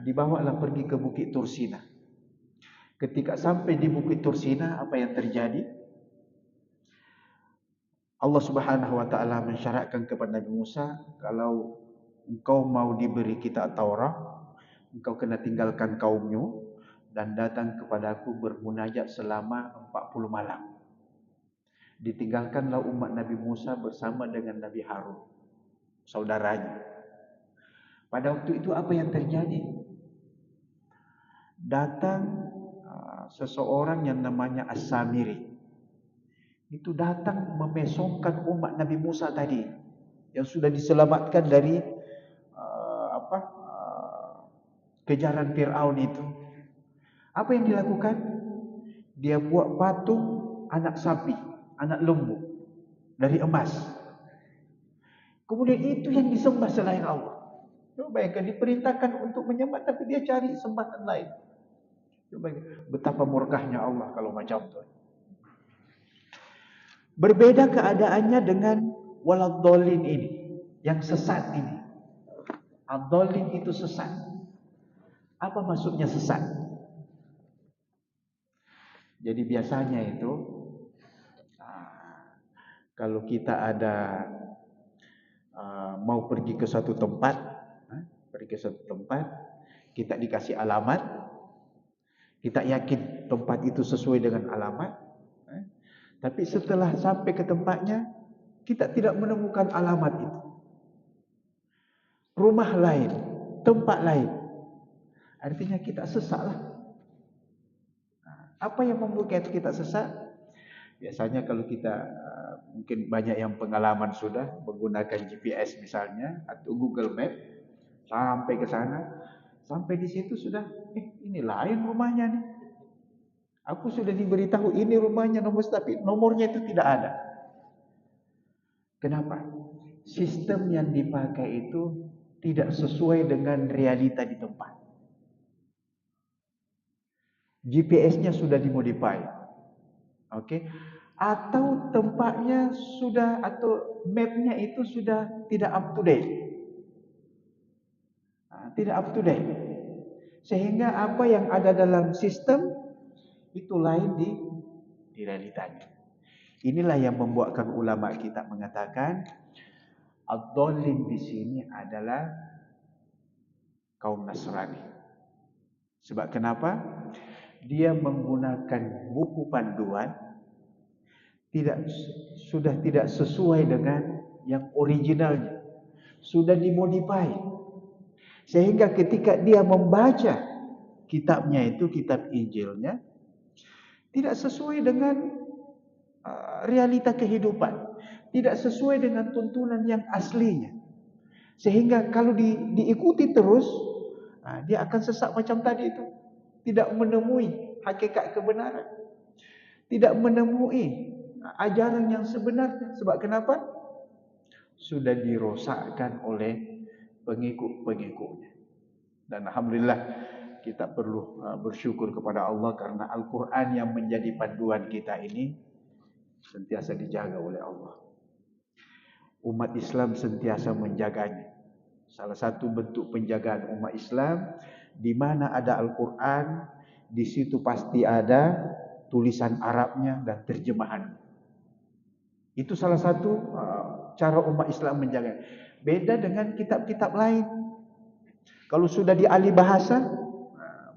Dibawalah pergi ke Bukit Tursina. Ketika sampai di Bukit Tursina, apa yang terjadi? Allah Subhanahu wa taala mensyaratkan kepada Nabi Musa, kalau engkau mau diberi kitab Taurat, engkau kena tinggalkan kaummu dan datang kepadaku bermunajat selama 40 malam. Ditinggalkanlah umat Nabi Musa bersama dengan Nabi Harun, saudaranya. Pada waktu itu apa yang terjadi? Datang seseorang yang namanya As-Samiri. Itu datang memesongkan umat Nabi Musa tadi yang sudah diselamatkan dari kejaran Fir'aun itu. Apa yang dilakukan? Dia buat patung anak sapi, anak lembu dari emas. Kemudian itu yang disembah selain Allah. Bayangkan, diperintahkan untuk menyembah tapi dia cari sembahan lain. Betapa murkahnya Allah kalau macam itu. Berbeda keadaannya dengan waladhdallin ini, yang sesat ini. Ad-dallin itu sesat. Apa maksudnya sesat? Jadi biasanya itu kalau kita ada mau pergi ke suatu tempat, kita dikasih alamat, kita yakin tempat itu sesuai dengan alamat, tapi setelah sampai ke tempatnya, kita tidak menemukan alamat itu. Rumah lain, tempat lain. Artinya kita sesatlah. Apa yang membuat kita sesat? Biasanya kalau kita mungkin banyak yang pengalaman sudah menggunakan GPS misalnya atau Google Map, sampai ke sana, sampai di situ sudah ini lain rumahnya nih. Aku sudah diberitahu ini rumahnya tapi nomornya itu tidak ada. Kenapa? Sistem yang dipakai itu tidak sesuai dengan realita di tempat. GPS-nya sudah dimodify. Oke. Atau tempatnya sudah, atau mapnya itu sudah tidak up to date. Tidak up to date. Sehingga apa yang ada dalam sistem itu lain di realitanya. Inilah yang membuatkan ulama kita mengatakan ad-dallin di sini adalah kaum Nasrani. Sebab kenapa? Dia menggunakan buku panduan sudah tidak sesuai dengan yang originalnya. Sudah dimodifai. Sehingga ketika dia membaca kitabnya itu, kitab Injilnya, tidak sesuai dengan realita kehidupan. Tidak sesuai dengan tuntunan yang aslinya. Sehingga kalau diikuti terus, dia akan sesat macam tadi itu. Tidak menemui hakikat kebenaran. Tidak menemui ajaran yang sebenarnya. Sebab kenapa? Sudah dirosakkan oleh pengikut-pengikutnya. Dan alhamdulillah kita perlu bersyukur kepada Allah karena Al-Quran yang menjadi panduan kita ini sentiasa dijaga oleh Allah. Umat Islam sentiasa menjaganya. Salah satu bentuk penjagaan umat Islam, di mana ada Al-Quran, di situ pasti ada tulisan Arabnya dan terjemahannya. Itu salah satu cara umat Islam menjaga. Beda dengan kitab-kitab lain. Kalau sudah dialih bahasa,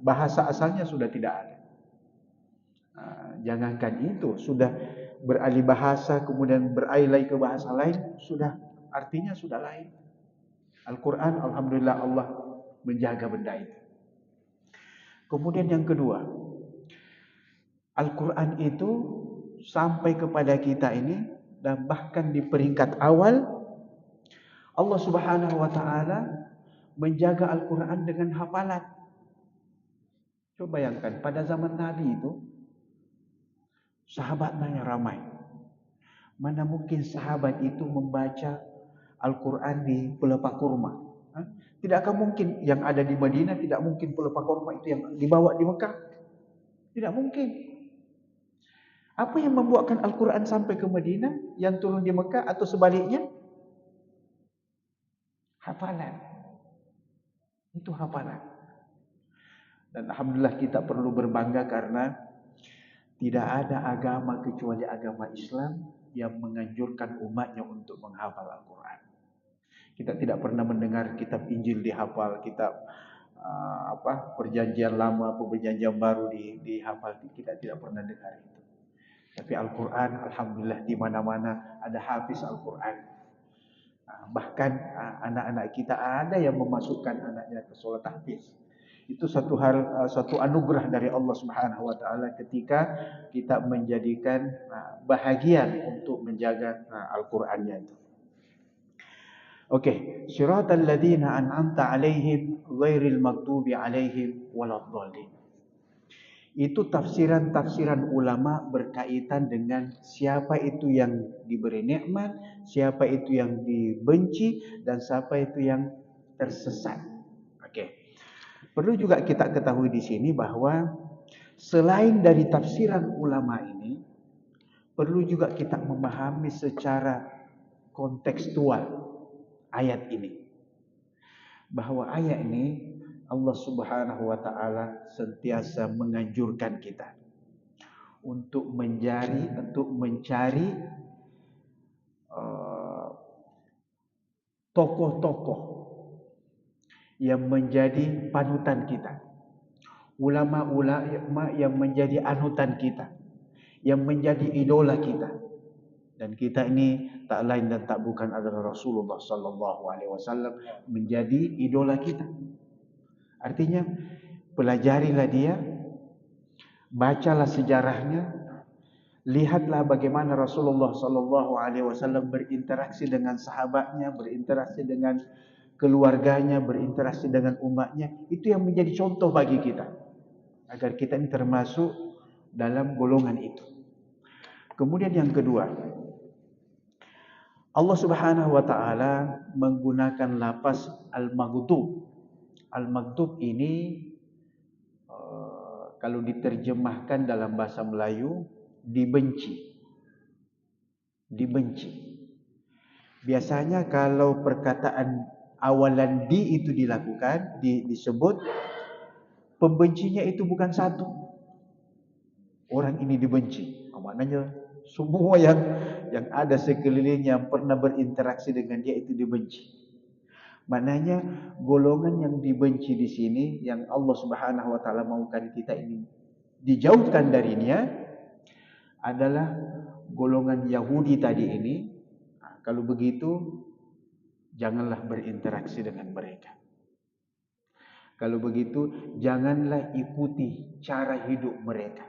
bahasa asalnya sudah tidak ada. Jangankan itu, sudah beralih bahasa kemudian beralih ke bahasa lain, sudah artinya sudah lain. Al-Quran, alhamdulillah Allah menjaga benda itu. Kemudian yang kedua, Al-Quran itu sampai kepada kita ini, dan bahkan di peringkat awal Allah Subhanahu wa taala menjaga Al-Quran dengan hafalan. Coba bayangkan pada zaman Nabi itu sahabatnya ramai. Mana mungkin sahabat itu membaca Al-Quran di pelepah kurma? Tidak akan mungkin yang ada di Madinah, tidak mungkin pelepah kurma itu yang dibawa di Mekah. Tidak mungkin. Apa yang membuatkan Al-Quran sampai ke Madinah, yang turun di Mekah atau sebaliknya? Hafalan. Itu hafalan. Dan alhamdulillah kita perlu berbangga karena tidak ada agama kecuali agama Islam yang menganjurkan umatnya untuk menghafal Al-Quran. Kita tidak pernah mendengar kitab Injil dihafal, kitab perjanjian lama, perjanjian baru dihafal. Kita tidak pernah dengar itu. Tapi Al-Quran, alhamdulillah di mana-mana ada hafiz Al-Quran. Bahkan anak-anak kita ada yang memasukkan anaknya ke solat tahfiz. Itu satu anugerah dari Allah Subhanahu wa taala ketika kita menjadikan bahagian untuk menjaga Al-Qur'annya itu. Okey, siratal ladzina an'amta 'alaihim ghairil maghdubi 'alaihim waladdallin. Itu tafsiran-tafsiran ulama berkaitan dengan siapa itu yang diberi nikmat, siapa itu yang dibenci, dan siapa itu yang tersesat. Okey. Perlu juga kita ketahui di sini bahwa selain dari tafsiran ulama ini, perlu juga kita memahami secara kontekstual ayat ini. Bahwa ayat ini Allah Subhanahu wa taala sentiasa menganjurkan kita untuk mencari tokoh-tokoh yang menjadi panutan kita. Ulama-ulama yang menjadi anutan kita, yang menjadi idola kita. Dan kita ini tak lain dan tak bukan adalah Rasulullah sallallahu alaihi wasallam menjadi idola kita. Artinya pelajarilah dia, bacalah sejarahnya, lihatlah bagaimana Rasulullah sallallahu alaihi wasallam berinteraksi dengan sahabatnya, berinteraksi dengan keluarganya, berinteraksi dengan umatnya. Itu yang menjadi contoh bagi kita, agar kita ini termasuk dalam golongan itu. Kemudian yang kedua, Allah Subhanahu wa taala menggunakan lafaz al-maghdub. Al-maghdub ini kalau diterjemahkan dalam bahasa Melayu, dibenci. Dibenci. Biasanya kalau perkataan awalan di itu dilakukan, disebut, pembencinya itu bukan satu. Orang ini dibenci. Maknanya semua yang ada sekeliling yang pernah berinteraksi dengan dia itu dibenci. Maknanya golongan yang dibenci di sini, yang Allah Subhanahu wa taala mahukan kita ini dijauhkan darinya, adalah golongan Yahudi tadi ini. Kalau begitu, janganlah berinteraksi dengan mereka. Kalau begitu, janganlah ikuti cara hidup mereka.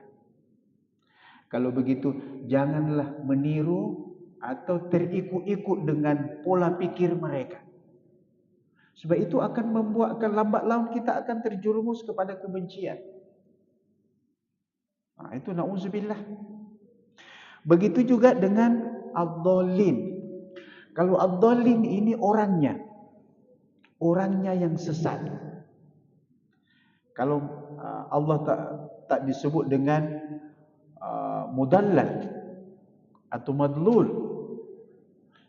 Kalau begitu, janganlah meniru atau terikut-ikut dengan pola pikir mereka. Sebab itu akan membuatkan lambat laun kita akan terjerumus kepada kebencian. Itu na'udzubillah. Begitu juga dengan ad-dallin. Kalau ad-dallin ini orangnya yang sesat. Kalau Allah tak disebut dengan mudallal atau madlul,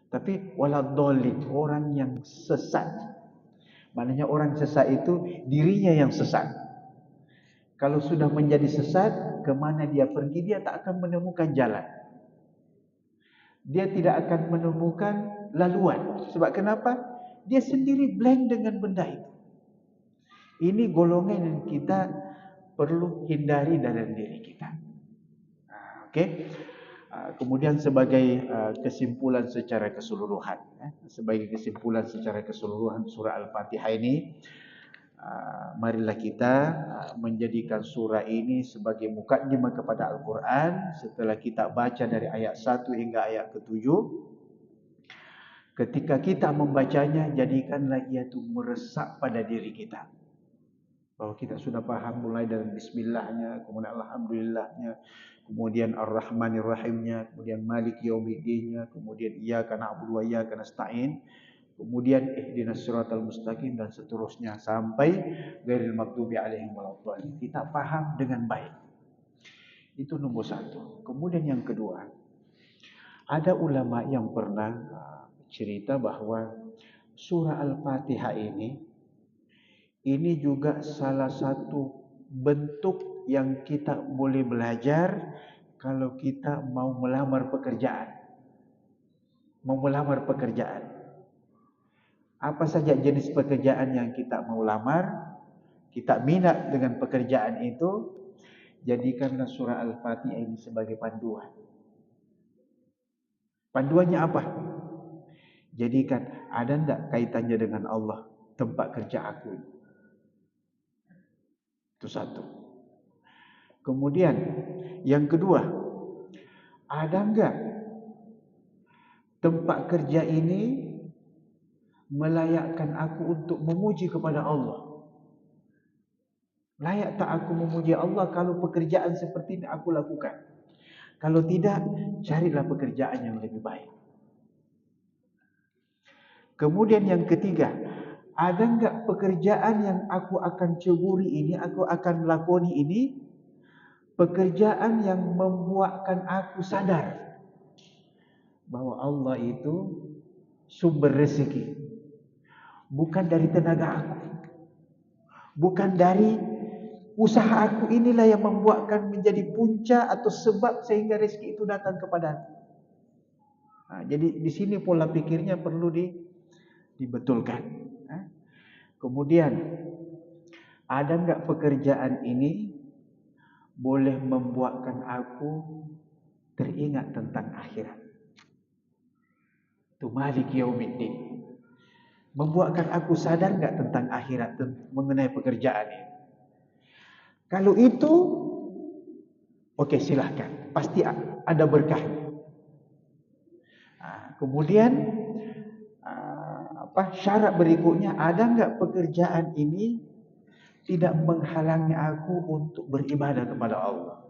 tapi waladdallin, orang yang sesat. Maknanya orang sesat itu dirinya yang sesat. Kalau sudah menjadi sesat, kemana dia pergi, dia tak akan menemukan jalan. Dia tidak akan menemukan laluan. Sebab kenapa? Dia sendiri blank dengan benda itu. Ini golongan yang kita perlu hindari dalam diri kita. Okey. Kemudian sebagai kesimpulan secara keseluruhan, surah Al-Fatihah ini, marilah kita menjadikan surah ini sebagai mukaddimah kepada Al-Quran. Setelah kita baca dari ayat 1 hingga ayat ke-7, ketika kita membacanya, jadikanlah ia itu meresap pada diri kita. Bahwa kita sudah paham mulai dari bismillahnya, kemudian alhamdulillahnya, kemudian ar-rahmanir rahimnya, kemudian malik yaumiddinnya, kemudian iyyaka na'budu wa iyyaka nasta'in, kemudian ihdinas siratal mustaqim, dan seterusnya sampai ghairil maghdubi alaihim waladdallin. Kita paham dengan baik. Itu nomor satu. Kemudian yang kedua, ada ulama yang pernah cerita bahwa surah Al-Fatihah ini juga salah satu bentuk yang kita boleh belajar kalau kita mau melamar pekerjaan. Mau melamar pekerjaan. Apa saja jenis pekerjaan yang kita mau lamar, kita minat dengan pekerjaan itu, jadikanlah surah Al-Fatihah ini sebagai panduan. Panduannya apa? Jadikan, ada enggak kaitannya dengan Allah tempat kerja aku ini? Itu satu. Kemudian yang kedua, ada enggak tempat kerja ini melayakkan aku untuk memuji kepada Allah? Layak tak aku memuji Allah kalau pekerjaan seperti ini aku lakukan? Kalau tidak, carilah pekerjaan yang lebih baik. Kemudian yang ketiga, ada enggak pekerjaan yang aku akan ceburi ini, aku akan lakoni ini, pekerjaan yang membuatkan aku sadar bahwa Allah itu sumber rezeki, bukan dari tenaga aku, bukan dari usaha aku inilah yang membuatkan menjadi punca atau sebab sehingga rezeki itu datang kepada aku. Jadi di sini pola pikirnya perlu dibetulkan. Kemudian, ada enggak pekerjaan ini boleh membuatkan aku teringat tentang akhirat? Itu malik yaumiddin. Membuatkan aku sadar enggak tentang akhirat mengenai pekerjaan ini? Kalau itu, oke, silahkan. Pasti ada berkahnya. Kemudian syarat berikutnya, ada enggak pekerjaan ini tidak menghalangi aku untuk beribadah kepada Allah?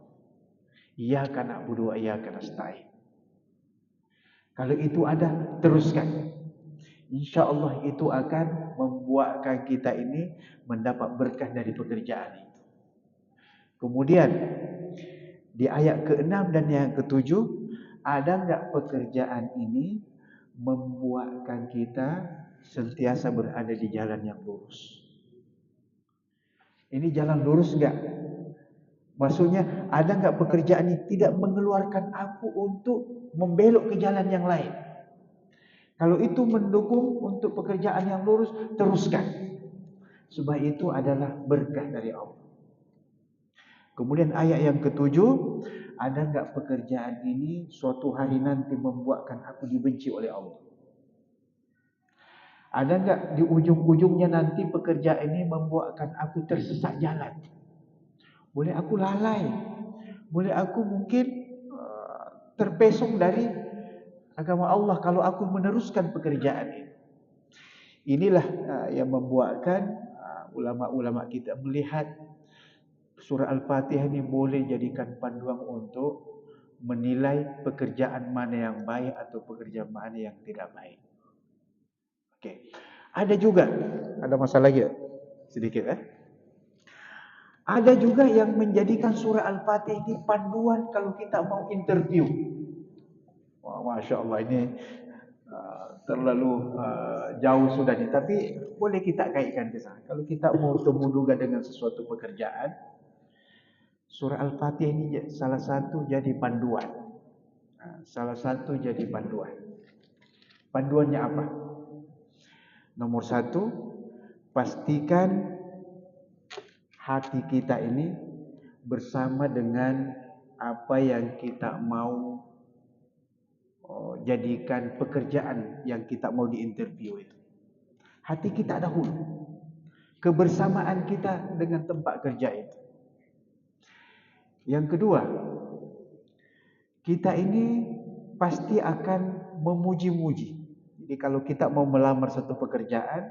Iyyaka na'budu wa iyyaka nasta'in. Kalau itu ada, teruskan. InsyaAllah itu akan membuatkan kita ini mendapat berkah dari pekerjaan itu. Kemudian di ayat ke-6 dan yang ke-7, ada enggak pekerjaan ini membuatkan kita sentiasa berada di jalan yang lurus? Ini jalan lurus enggak? Maksudnya, ada enggak pekerjaan ini tidak mengeluarkan aku untuk membelok ke jalan yang lain? Kalau itu mendukung untuk pekerjaan yang lurus, teruskan. Sebab itu adalah berkah dari Allah. Kemudian ayat yang ke-7, ada enggak pekerjaan ini suatu hari nanti membuatkan aku dibenci oleh Allah? Ada enggak di ujung-ujungnya nanti pekerjaan ini membuatkan aku tersesat jalan? Boleh aku lalai, boleh aku mungkin terpesong dari agama Allah kalau aku meneruskan pekerjaan ini. Inilah yang membuatkan ulama-ulama kita melihat surah Al-Fatihah ini boleh jadikan panduan untuk menilai pekerjaan mana yang baik atau pekerjaan mana yang tidak baik. Okey. Ada juga, ada masalah lagi sedikit Ada juga yang menjadikan surah Al-Fatihah ini panduan kalau kita mau interview. Wah, Masya Allah, ini terlalu jauh sudah nih. Tapi boleh kita kaitkan ke sana. Kalau kita mau temu juga dengan sesuatu pekerjaan, surah Al-Fatihah ini salah satu jadi panduan. Salah satu jadi panduan. Panduannya apa? Nomor satu, pastikan hati kita ini bersama dengan apa yang kita mau jadikan pekerjaan yang kita mau diinterview itu. Hati kita dahulu. kebersamaan kita dengan tempat kerja itu. Yang kedua, kita ini pasti akan memuji-muji. Jadi kalau kita mau melamar satu pekerjaan,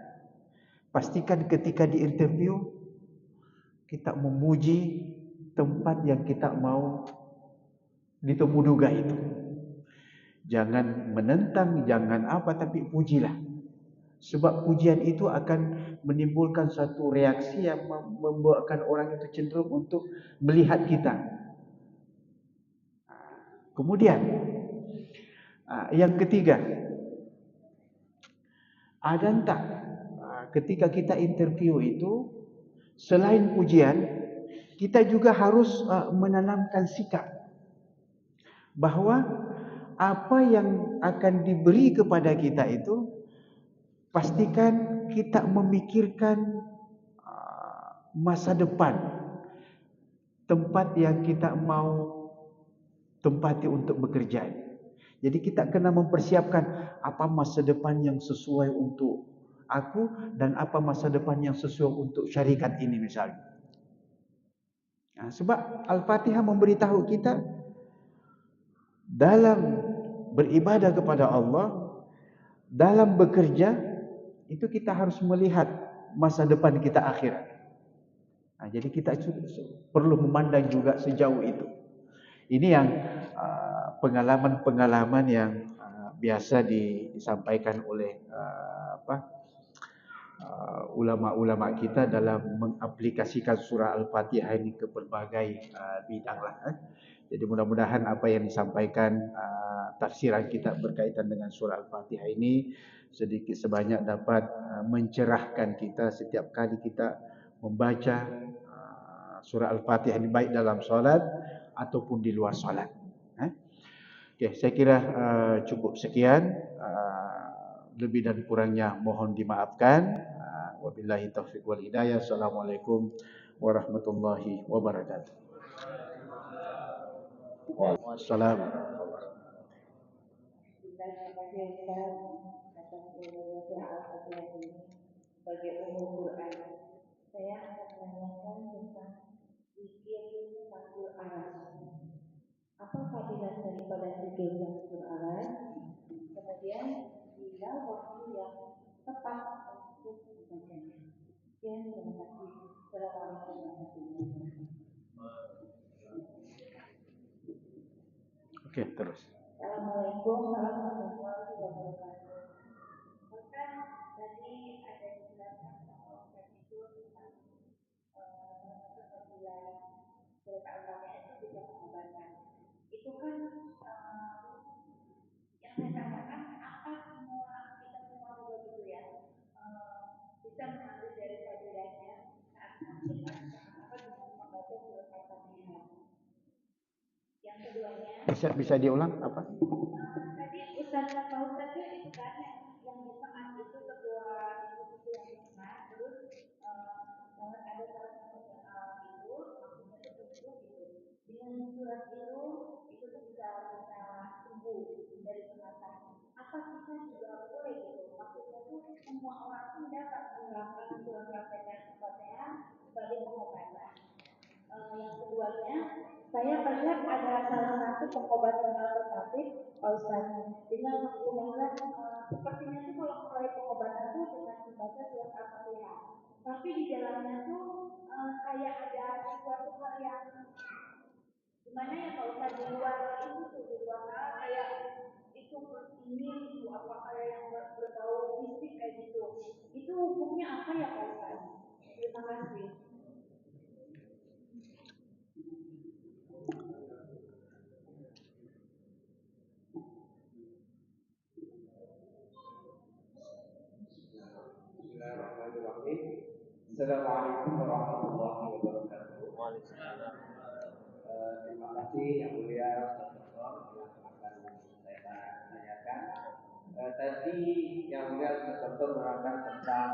pastikan ketika di interview kita memuji tempat yang kita mau ditemuduga itu. Jangan menentang, jangan apa, tapi pujilah. Sebab pujian itu akan menimbulkan satu reaksi yang membuatkan orang itu cenderung untuk melihat kita. Kemudian, yang ketiga, ada tak ketika kita interview itu, selain pujian, kita juga harus menanamkan sikap bahwa apa yang akan diberi kepada kita itu, pastikan kita memikirkan masa depan tempat yang kita mau tempati untuk bekerja. Jadi kita kena mempersiapkan apa masa depan yang sesuai untuk aku dan apa masa depan yang sesuai untuk syarikat ini misalnya. Sebab Al-Fatihah memberitahu kita dalam beribadah kepada Allah, dalam bekerja, itu kita harus melihat masa depan kita akhirat. Jadi kita perlu memandang juga sejauh itu. Ini yang pengalaman-pengalaman yang biasa disampaikan oleh ulama-ulama kita dalam mengaplikasikan surah Al-Fatihah ini ke berbagai bidang lah. Jadi mudah-mudahan apa yang disampaikan tafsiran kita berkaitan dengan surah Al-Fatihah ini sedikit sebanyak dapat mencerahkan kita setiap kali kita membaca surah Al-Fatihah ini, baik dalam solat ataupun di luar solat. Okey, saya kira cukup sekian. Lebih dan kurangnya mohon dimaafkan. Wabillahi taufiq wal hidayah. Assalamualaikum warahmatullahi wabarakatuh. Waalaikumsalam. Terima kasih Ustaz atas surah Al-Fatihah ini sebagai umum Quran. Saya akan menanyakan tentang zikir Syakur Aras. Apa fadilah daripada zikir Syakur Aras? Kemudian bila waktu yang tepat untuk membacanya. Sekian, terima kasih. Assalamualaikum warahmatullahi wabarakatuh. Okey, terus. Assalamualaikum warahmatullahi wabarakatuh. Maka tadi ada dijelaskan bahwa itu tentang apabila surat Al-Fatihah itu bisa mengobati. Itu kan yang saya katakan apa semua kita semua juga gitu ya, bisa mengambil dari fadilahnya saat apa dengan membaca surat Al-Fatihah. Yang keduanya bisa diulang apa? Tadi Ustaz Fauzan itu kan yang di tengah itu sebuah institusi yang di tengah, terus ada salah satu itu maksudnya itu dengan surat itu bisa sembuh dari pengaruh. Apa kita juga boleh gitu? Maksudnya itu semua orang pun dapat menerapkan surat Al-Fatihah sebagai pengobatan. Yang keduanya, saya melihat ada salah satu pengobatan alternatif, Ustaz, dengan menggunakan sepertinya itu kalau mulai pengobatan itu dengan membaca surat Al-Fatihah. Tapi di dalamnya tuh kayak ada sesuatu hal yang gimana ya Pak Ustaz, di luar itu tuh, di luar kayak itu ini itu apa kayak yang berbau mistik kayak gitu. Itu hukumnya apa ya Pak Ustaz? Terima kasih. Assalamualaikum warahmatullahi wabarakatuh. Terima kasih yang mulia Ustaz yang akan saya tanyakan. Tadi yang mulia Ustaz menerangkan tentang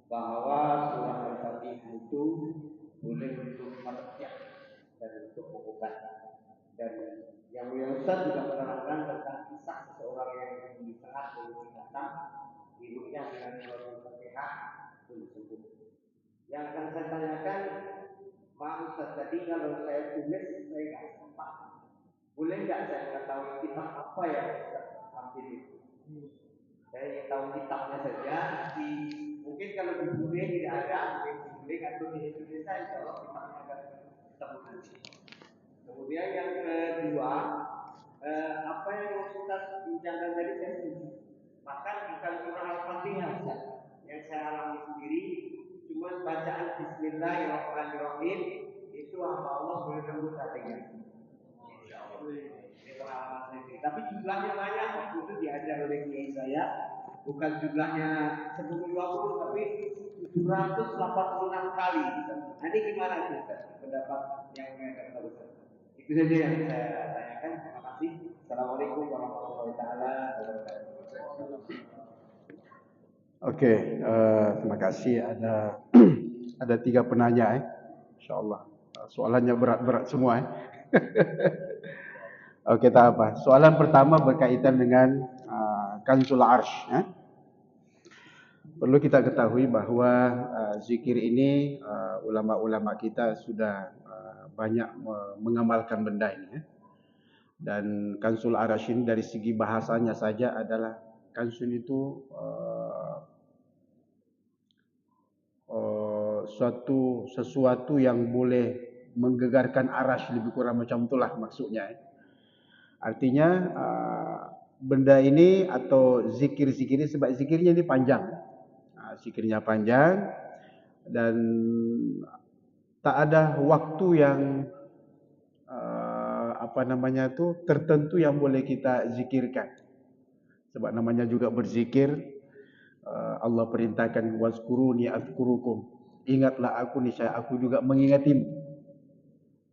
bahwa surah Al-Fatihah itu boleh untuk merekyah dan untuk mengobat. Dan yang mulia Ustaz juga menerangkan tentang kisah seseorang yang di tengah kondisi datang hidupnya dengan surah Al-Fatihah pun sembuh. Yang akan saya tanyakan, maaf Ustaz, tadi kalau saya tulis saya nggak sempat. Boleh nggak saya mengetahui kitab apa yang Ustaz ambil itu? Saya ingin tahu kitabnya saja. Mungkin kalau di Bule tidak ada, mungkin di Bule atau di Indonesia, insya Allah kitabnya akan ketemu nanti. Kemudian yang kedua, apa yang Ustaz bincangkan tadi saya setuju. Bahkan bukan surah Al-Fatihah Ustaz, yang saya alami sendiri, cuma bacaan Bismillahirrahmanirrahim itu hamba Allah boleh tembus hatinya. Insya Allah. Ini pengalaman sendiri. Tapi jumlahnya banyak. Waktu itu diajar oleh kiai saya, bukan jumlahnya 10-20, tapi 786 kali. Nanti gimana Ustaz? Pendapat yang mengatakan Ustaz? Itu saja yang saya tanyakan. Terima kasih. Assalamualaikum warahmatullahi wabarakatuh. Oke, terima kasih. Ada 3 penanya, insyaallah. Soalannya berat-berat semua. Oke, tak apa. Soalan pertama berkaitan dengan Kanzul Arsh. Perlu kita ketahui bahwa zikir ini ulama-ulama kita sudah banyak mengamalkan benda ini. Dan Kanzul Arsh ini dari segi bahasanya saja adalah kanzul itu sesuatu yang boleh menggegarkan arash, lebih kurang macam itulah maksudnya. Artinya benda ini atau zikir-zikir ini, sebab zikirnya ini panjang, zikirnya panjang dan tak ada waktu yang tertentu yang boleh kita zikirkan. Sebab namanya juga berzikir. Allah perintahkan wazkuruni azkurukum. Ingatlah aku, niscaya aku juga mengingatimu.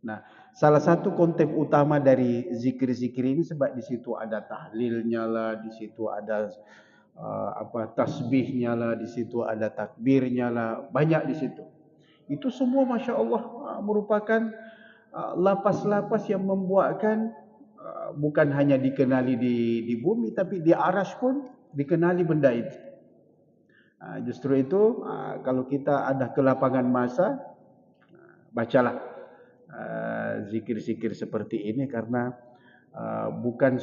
Nah, salah satu konsep utama dari zikir-zikir ini sebab di situ ada tahlilnya lah, di situ ada tasbihnya lah, di situ ada takbirnya lah, banyak di situ. Itu semua Masya Allah merupakan lapas-lapas yang membuatkan bukan hanya dikenali di bumi, tapi di arash pun dikenali benda itu. Justru itu kalau kita ada kelapangan masa, bacalah zikir-zikir seperti ini, karena bukan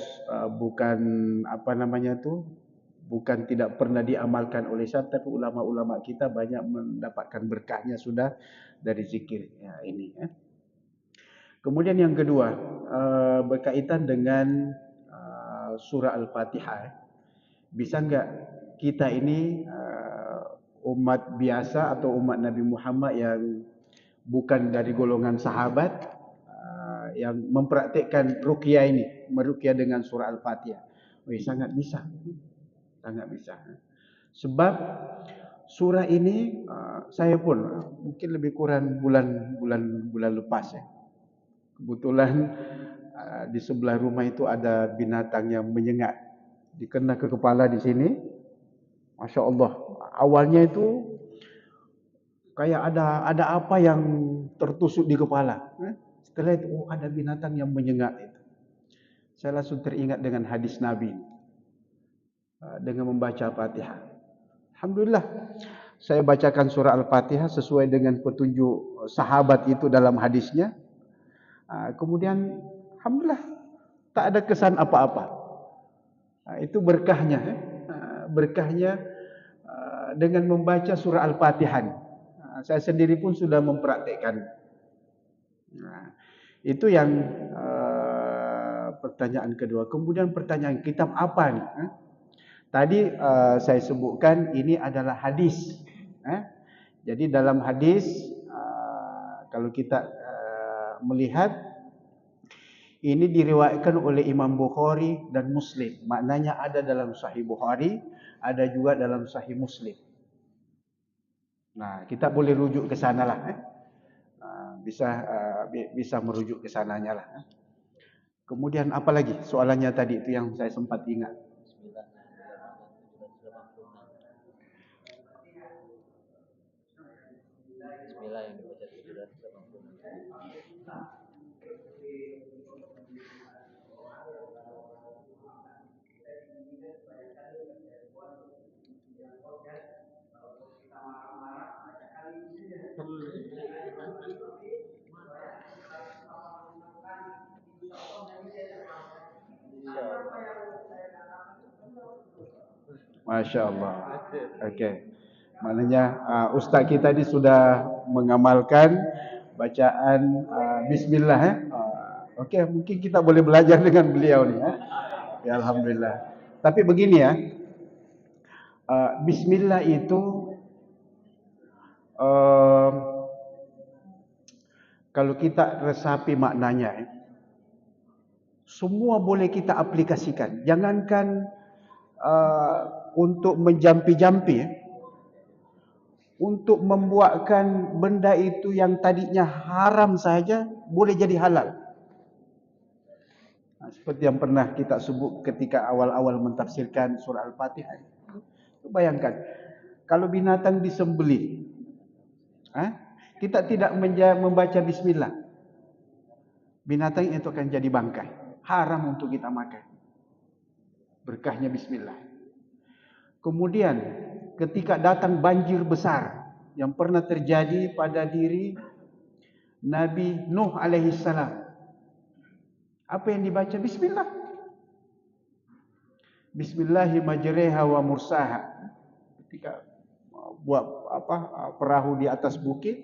bukan tidak pernah diamalkan oleh siapa, tapi ulama-ulama kita banyak mendapatkan berkahnya sudah dari zikir ini. Kemudian yang kedua berkaitan dengan surah Al-Fatihah. Bisa enggak kita ini umat biasa atau umat Nabi Muhammad yang bukan dari golongan sahabat yang mempraktikkan ruqyah ini, meruqyah dengan surah Al-Fatihah? Sangat bisa. Sangat bisa. Sebab surah ini saya pun mungkin lebih kurang bulan lepas ya. Kebetulan di sebelah rumah itu ada binatang yang menyengat, dikena ke kepala di sini. Masya Allah. Awalnya itu kayak ada apa yang tertusuk di kepala. Setelah itu ada binatang yang menyengat itu. Saya langsung teringat dengan hadis Nabi dengan membaca Fatihah. Alhamdulillah, saya bacakan surah Al-Fatihah sesuai dengan petunjuk sahabat itu dalam hadisnya. Kemudian alhamdulillah tak ada kesan apa-apa. Itu berkahnya, berkahnya dengan membaca surah Al-Fatihah. Saya sendiri pun sudah mempraktikkan. Itu yang pertanyaan kedua. Kemudian pertanyaan kitab apa nih? Tadi saya sebutkan ini adalah hadis. Jadi dalam hadis kalau kita melihat ini diriwayatkan oleh Imam Bukhari dan Muslim. Maknanya ada dalam Sahih Bukhari, ada juga dalam Sahih Muslim. Nah, kita boleh rujuk ke sanalah. Bisa merujuk ke sananya lah. Kemudian apa lagi soalannya tadi itu yang saya sempat ingat. Bismillah yang dibaca 786. Masya Allah. Okey. Maknanya ustaz kita ni sudah mengamalkan bacaan bismillah okey, mungkin kita boleh belajar dengan beliau ni ya. Alhamdulillah. Tapi begini ya. Bismillah itu kalau kita resapi maknanya semua boleh kita aplikasikan. Jangankan untuk menjampi-jampi untuk membuatkan benda itu yang tadinya haram saja boleh jadi halal. Seperti yang pernah kita sebut ketika awal-awal mentafsirkan surah Al-Fatihah. Bayangkan, kalau binatang disembelih, kita tidak membaca bismillah, binatang itu akan jadi bangkai. Haram untuk kita makan. Berkahnya bismillah. Kemudian ketika datang banjir besar yang pernah terjadi pada diri Nabi Nuh alaihi salam, apa yang dibaca? Bismillah. Bismillahi majriha wa mursaha. Ketika buat perahu di atas bukit,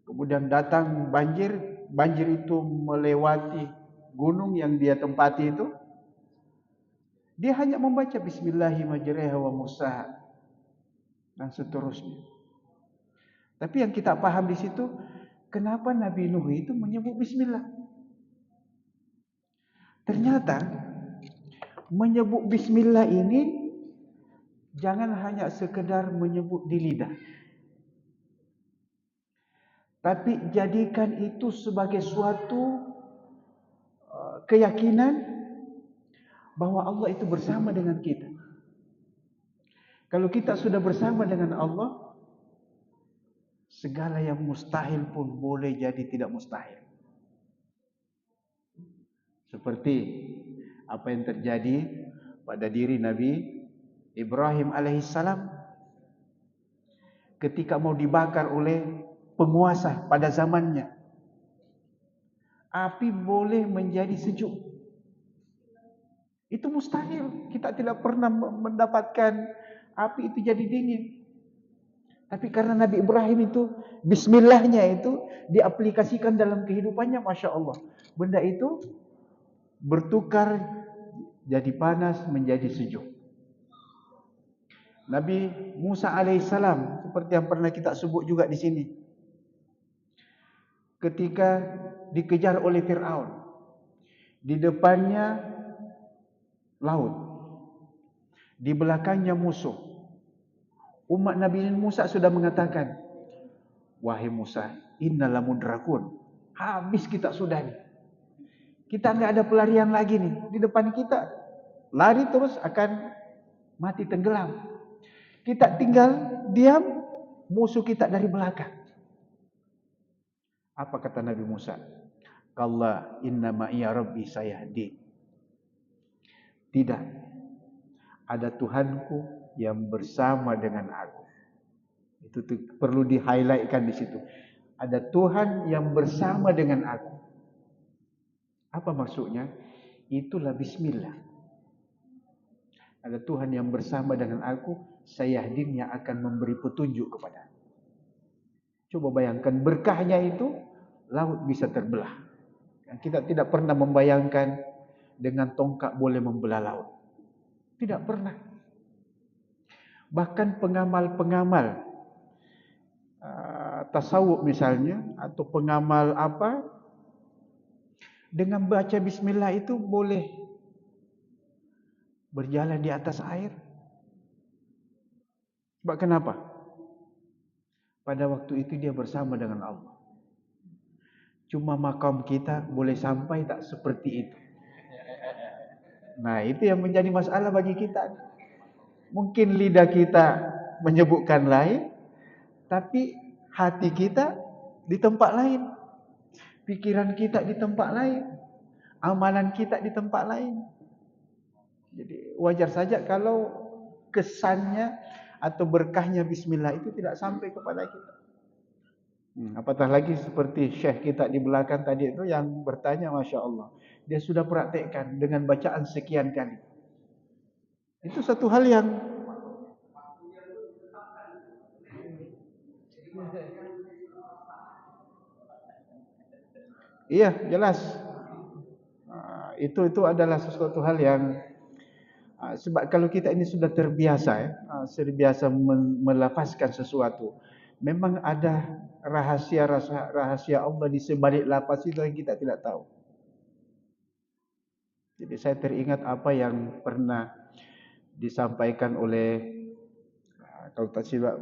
kemudian datang banjir itu melewati gunung yang dia tempati itu, dia hanya membaca Bismillahi majriha wa mursaha dan seterusnya. Tapi yang kita paham di situ, kenapa Nabi Nuh itu menyebut Bismillah? Ternyata menyebut Bismillah ini jangan hanya sekedar menyebut di lidah, tapi jadikan itu sebagai suatu keyakinan bahwa Allah itu bersama dengan kita. Kalau kita sudah bersama dengan Allah, segala yang mustahil pun boleh jadi tidak mustahil. Seperti apa yang terjadi pada diri Nabi Ibrahim alaihissalam ketika mau dibakar oleh penguasa pada zamannya. Api boleh menjadi sejuk. Itu mustahil. Kita tidak pernah mendapatkan api itu jadi dingin. Tapi karena Nabi Ibrahim itu bismillahnya itu diaplikasikan dalam kehidupannya, Masya Allah. Benda itu bertukar jadi panas menjadi sejuk. Nabi Musa alaihissalam seperti yang pernah kita sebut juga di sini. Ketika dikejar oleh Fir'aun, di depannya laut, di belakangnya musuh. Umat Nabi Musa sudah mengatakan, wahai Musa, innala mudrakun. Habis kita sudah nih. Kita enggak ada pelarian lagi nih. Di depan kita lari terus akan mati tenggelam. Kita tinggal diam, musuh kita dari belakang. Apa kata Nabi Musa? Kalla inna ma'iya rabbi sayahdi. Tidak. Ada Tuhanku yang bersama dengan aku. Itu perlu di-highlightkan di situ. Ada Tuhan yang bersama dengan aku. Apa maksudnya? Itulah bismillah. Ada Tuhan yang bersama dengan aku, sayahdin yang akan memberi petunjuk kepada aku. Coba bayangkan berkahnya itu, laut bisa terbelah. Kita tidak pernah membayangkan dengan tongkat boleh membelah laut. Tidak pernah. Bahkan pengamal-pengamal tasawuf misalnya, atau pengamal apa, dengan baca bismillah itu boleh berjalan di atas air. Sebab kenapa? Pada waktu itu dia bersama dengan Allah. Cuma makam kita boleh sampai tak seperti itu. Nah, itu yang menjadi masalah bagi kita. Mungkin lidah kita menyebutkan lain, tapi hati kita di tempat lain. Pikiran kita di tempat lain. Amalan kita di tempat lain. Jadi wajar saja kalau kesannya atau berkahnya bismillah itu tidak sampai kepada kita. Apatah lagi seperti syekh kita di belakang tadi itu yang bertanya, Masya Allah. Dia sudah praktekkan dengan bacaan sekian kali. Itu satu hal yang iya jelas. Itu adalah sesuatu hal yang sebab kalau kita ini sudah terbiasa terbiasa melafazkan sesuatu, memang ada rahasia Allah di sebalik lafaz itu yang kita tidak tahu. Jadi saya teringat apa yang pernah disampaikan oleh kalau tak silap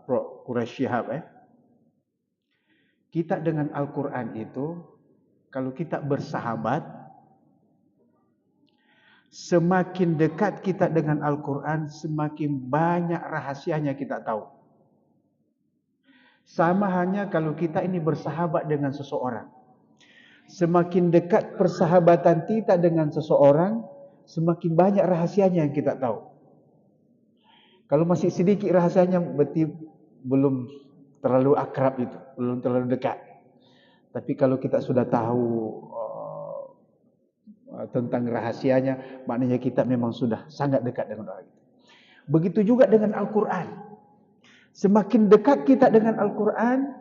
Prof. Quraisy Shihab kita dengan Al-Quran itu kalau kita bersahabat, semakin dekat kita dengan Al-Quran, semakin banyak rahasianya kita tahu. Sama hanya kalau kita ini bersahabat dengan seseorang. Semakin dekat persahabatan kita dengan seseorang, semakin banyak rahasianya yang kita tahu. Kalau masih sedikit rahasianya, berarti belum terlalu akrab itu, belum terlalu dekat. Tapi kalau kita sudah tahu tentang rahasianya, maknanya kita memang sudah sangat dekat dengan orang itu. Begitu juga dengan Al-Quran. Semakin dekat kita dengan Al-Quran,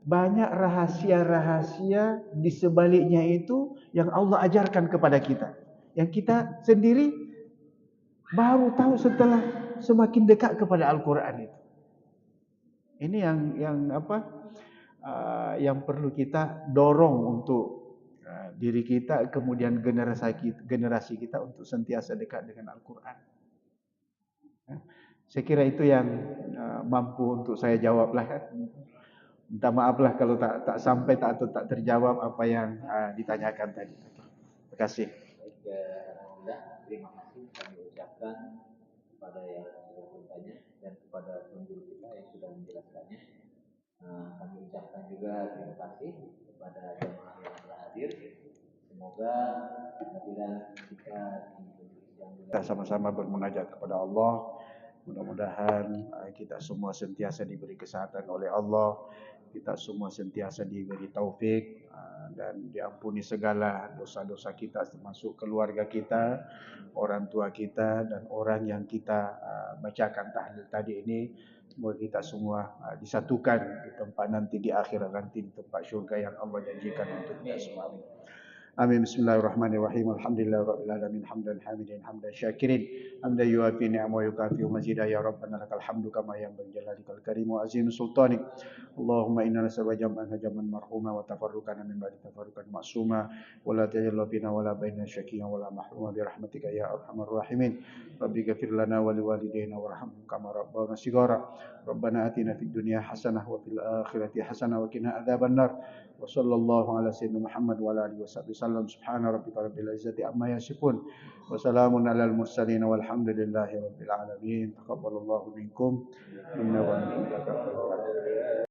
banyak rahasia-rahasia di sebaliknya itu yang Allah ajarkan kepada kita. Yang kita sendiri baru tahu setelah semakin dekat kepada Al-Quran itu. Ini yang perlu kita dorong untuk diri kita, kemudian generasi kita untuk sentiasa dekat dengan Al-Quran. Saya kira itu yang mampu untuk saya jawablah. Minta maaflah kalau tak sampai atau tak terjawab apa yang ditanyakan tadi. Terima kasih. Alhamdulillah, terima kasih kami ucapkan kepada yang sudah bertanya dan kepada penjuru kita yang sudah menjelaskannya. Kami ucapkan juga terima kasih kepada jemaah yang telah hadir. Semoga kehadiran kita kita sama-sama bermunajat kepada Allah. Mudah-mudahan kita semua sentiasa diberi kesehatan oleh Allah. Kita semua sentiasa diberi taufik dan diampuni segala dosa-dosa kita, termasuk keluarga kita, orang tua kita, dan orang yang kita bacakan tahlil tadi ini. Semoga kita semua disatukan di tempat nanti di akhirat nanti, di tempat syurga yang Allah janjikan untuk kita semua. Amin. Bismillahirrahmanirrahim. Alhamdulillahirabbil alamin hamdan hamidin hamdan syakirin hamdan yuafi ni'amahu wa yukafi mazida ya rabbana lakal hamdu kama yanbaghi jalalikal karim wa azim sultanik. Allahumma inna nas'aluka jam'an marhuma wa tafarruqan min ba'di tafarruqan ma'suma wa la taj'al bina wa la baina syakiyyan wa la mahruma bi rahmatika ya arhamar rahimin. Rabbi ghfir lana wa liwalidayna warhamhum kama rabbana shighara. Rabbana atina fid dunya hasanah wa fil akhirati hasanah wa qina adzabannar. Wa sallallahu ala sayyidina Muhammad wa ala alihi wasallam. Subhana rabbika rabbil izzati amma yasifun. Wa salamun alal mursalin walhamdulillahi rabbil alamin. Taqabbalallahu minkum innahu wa minkum.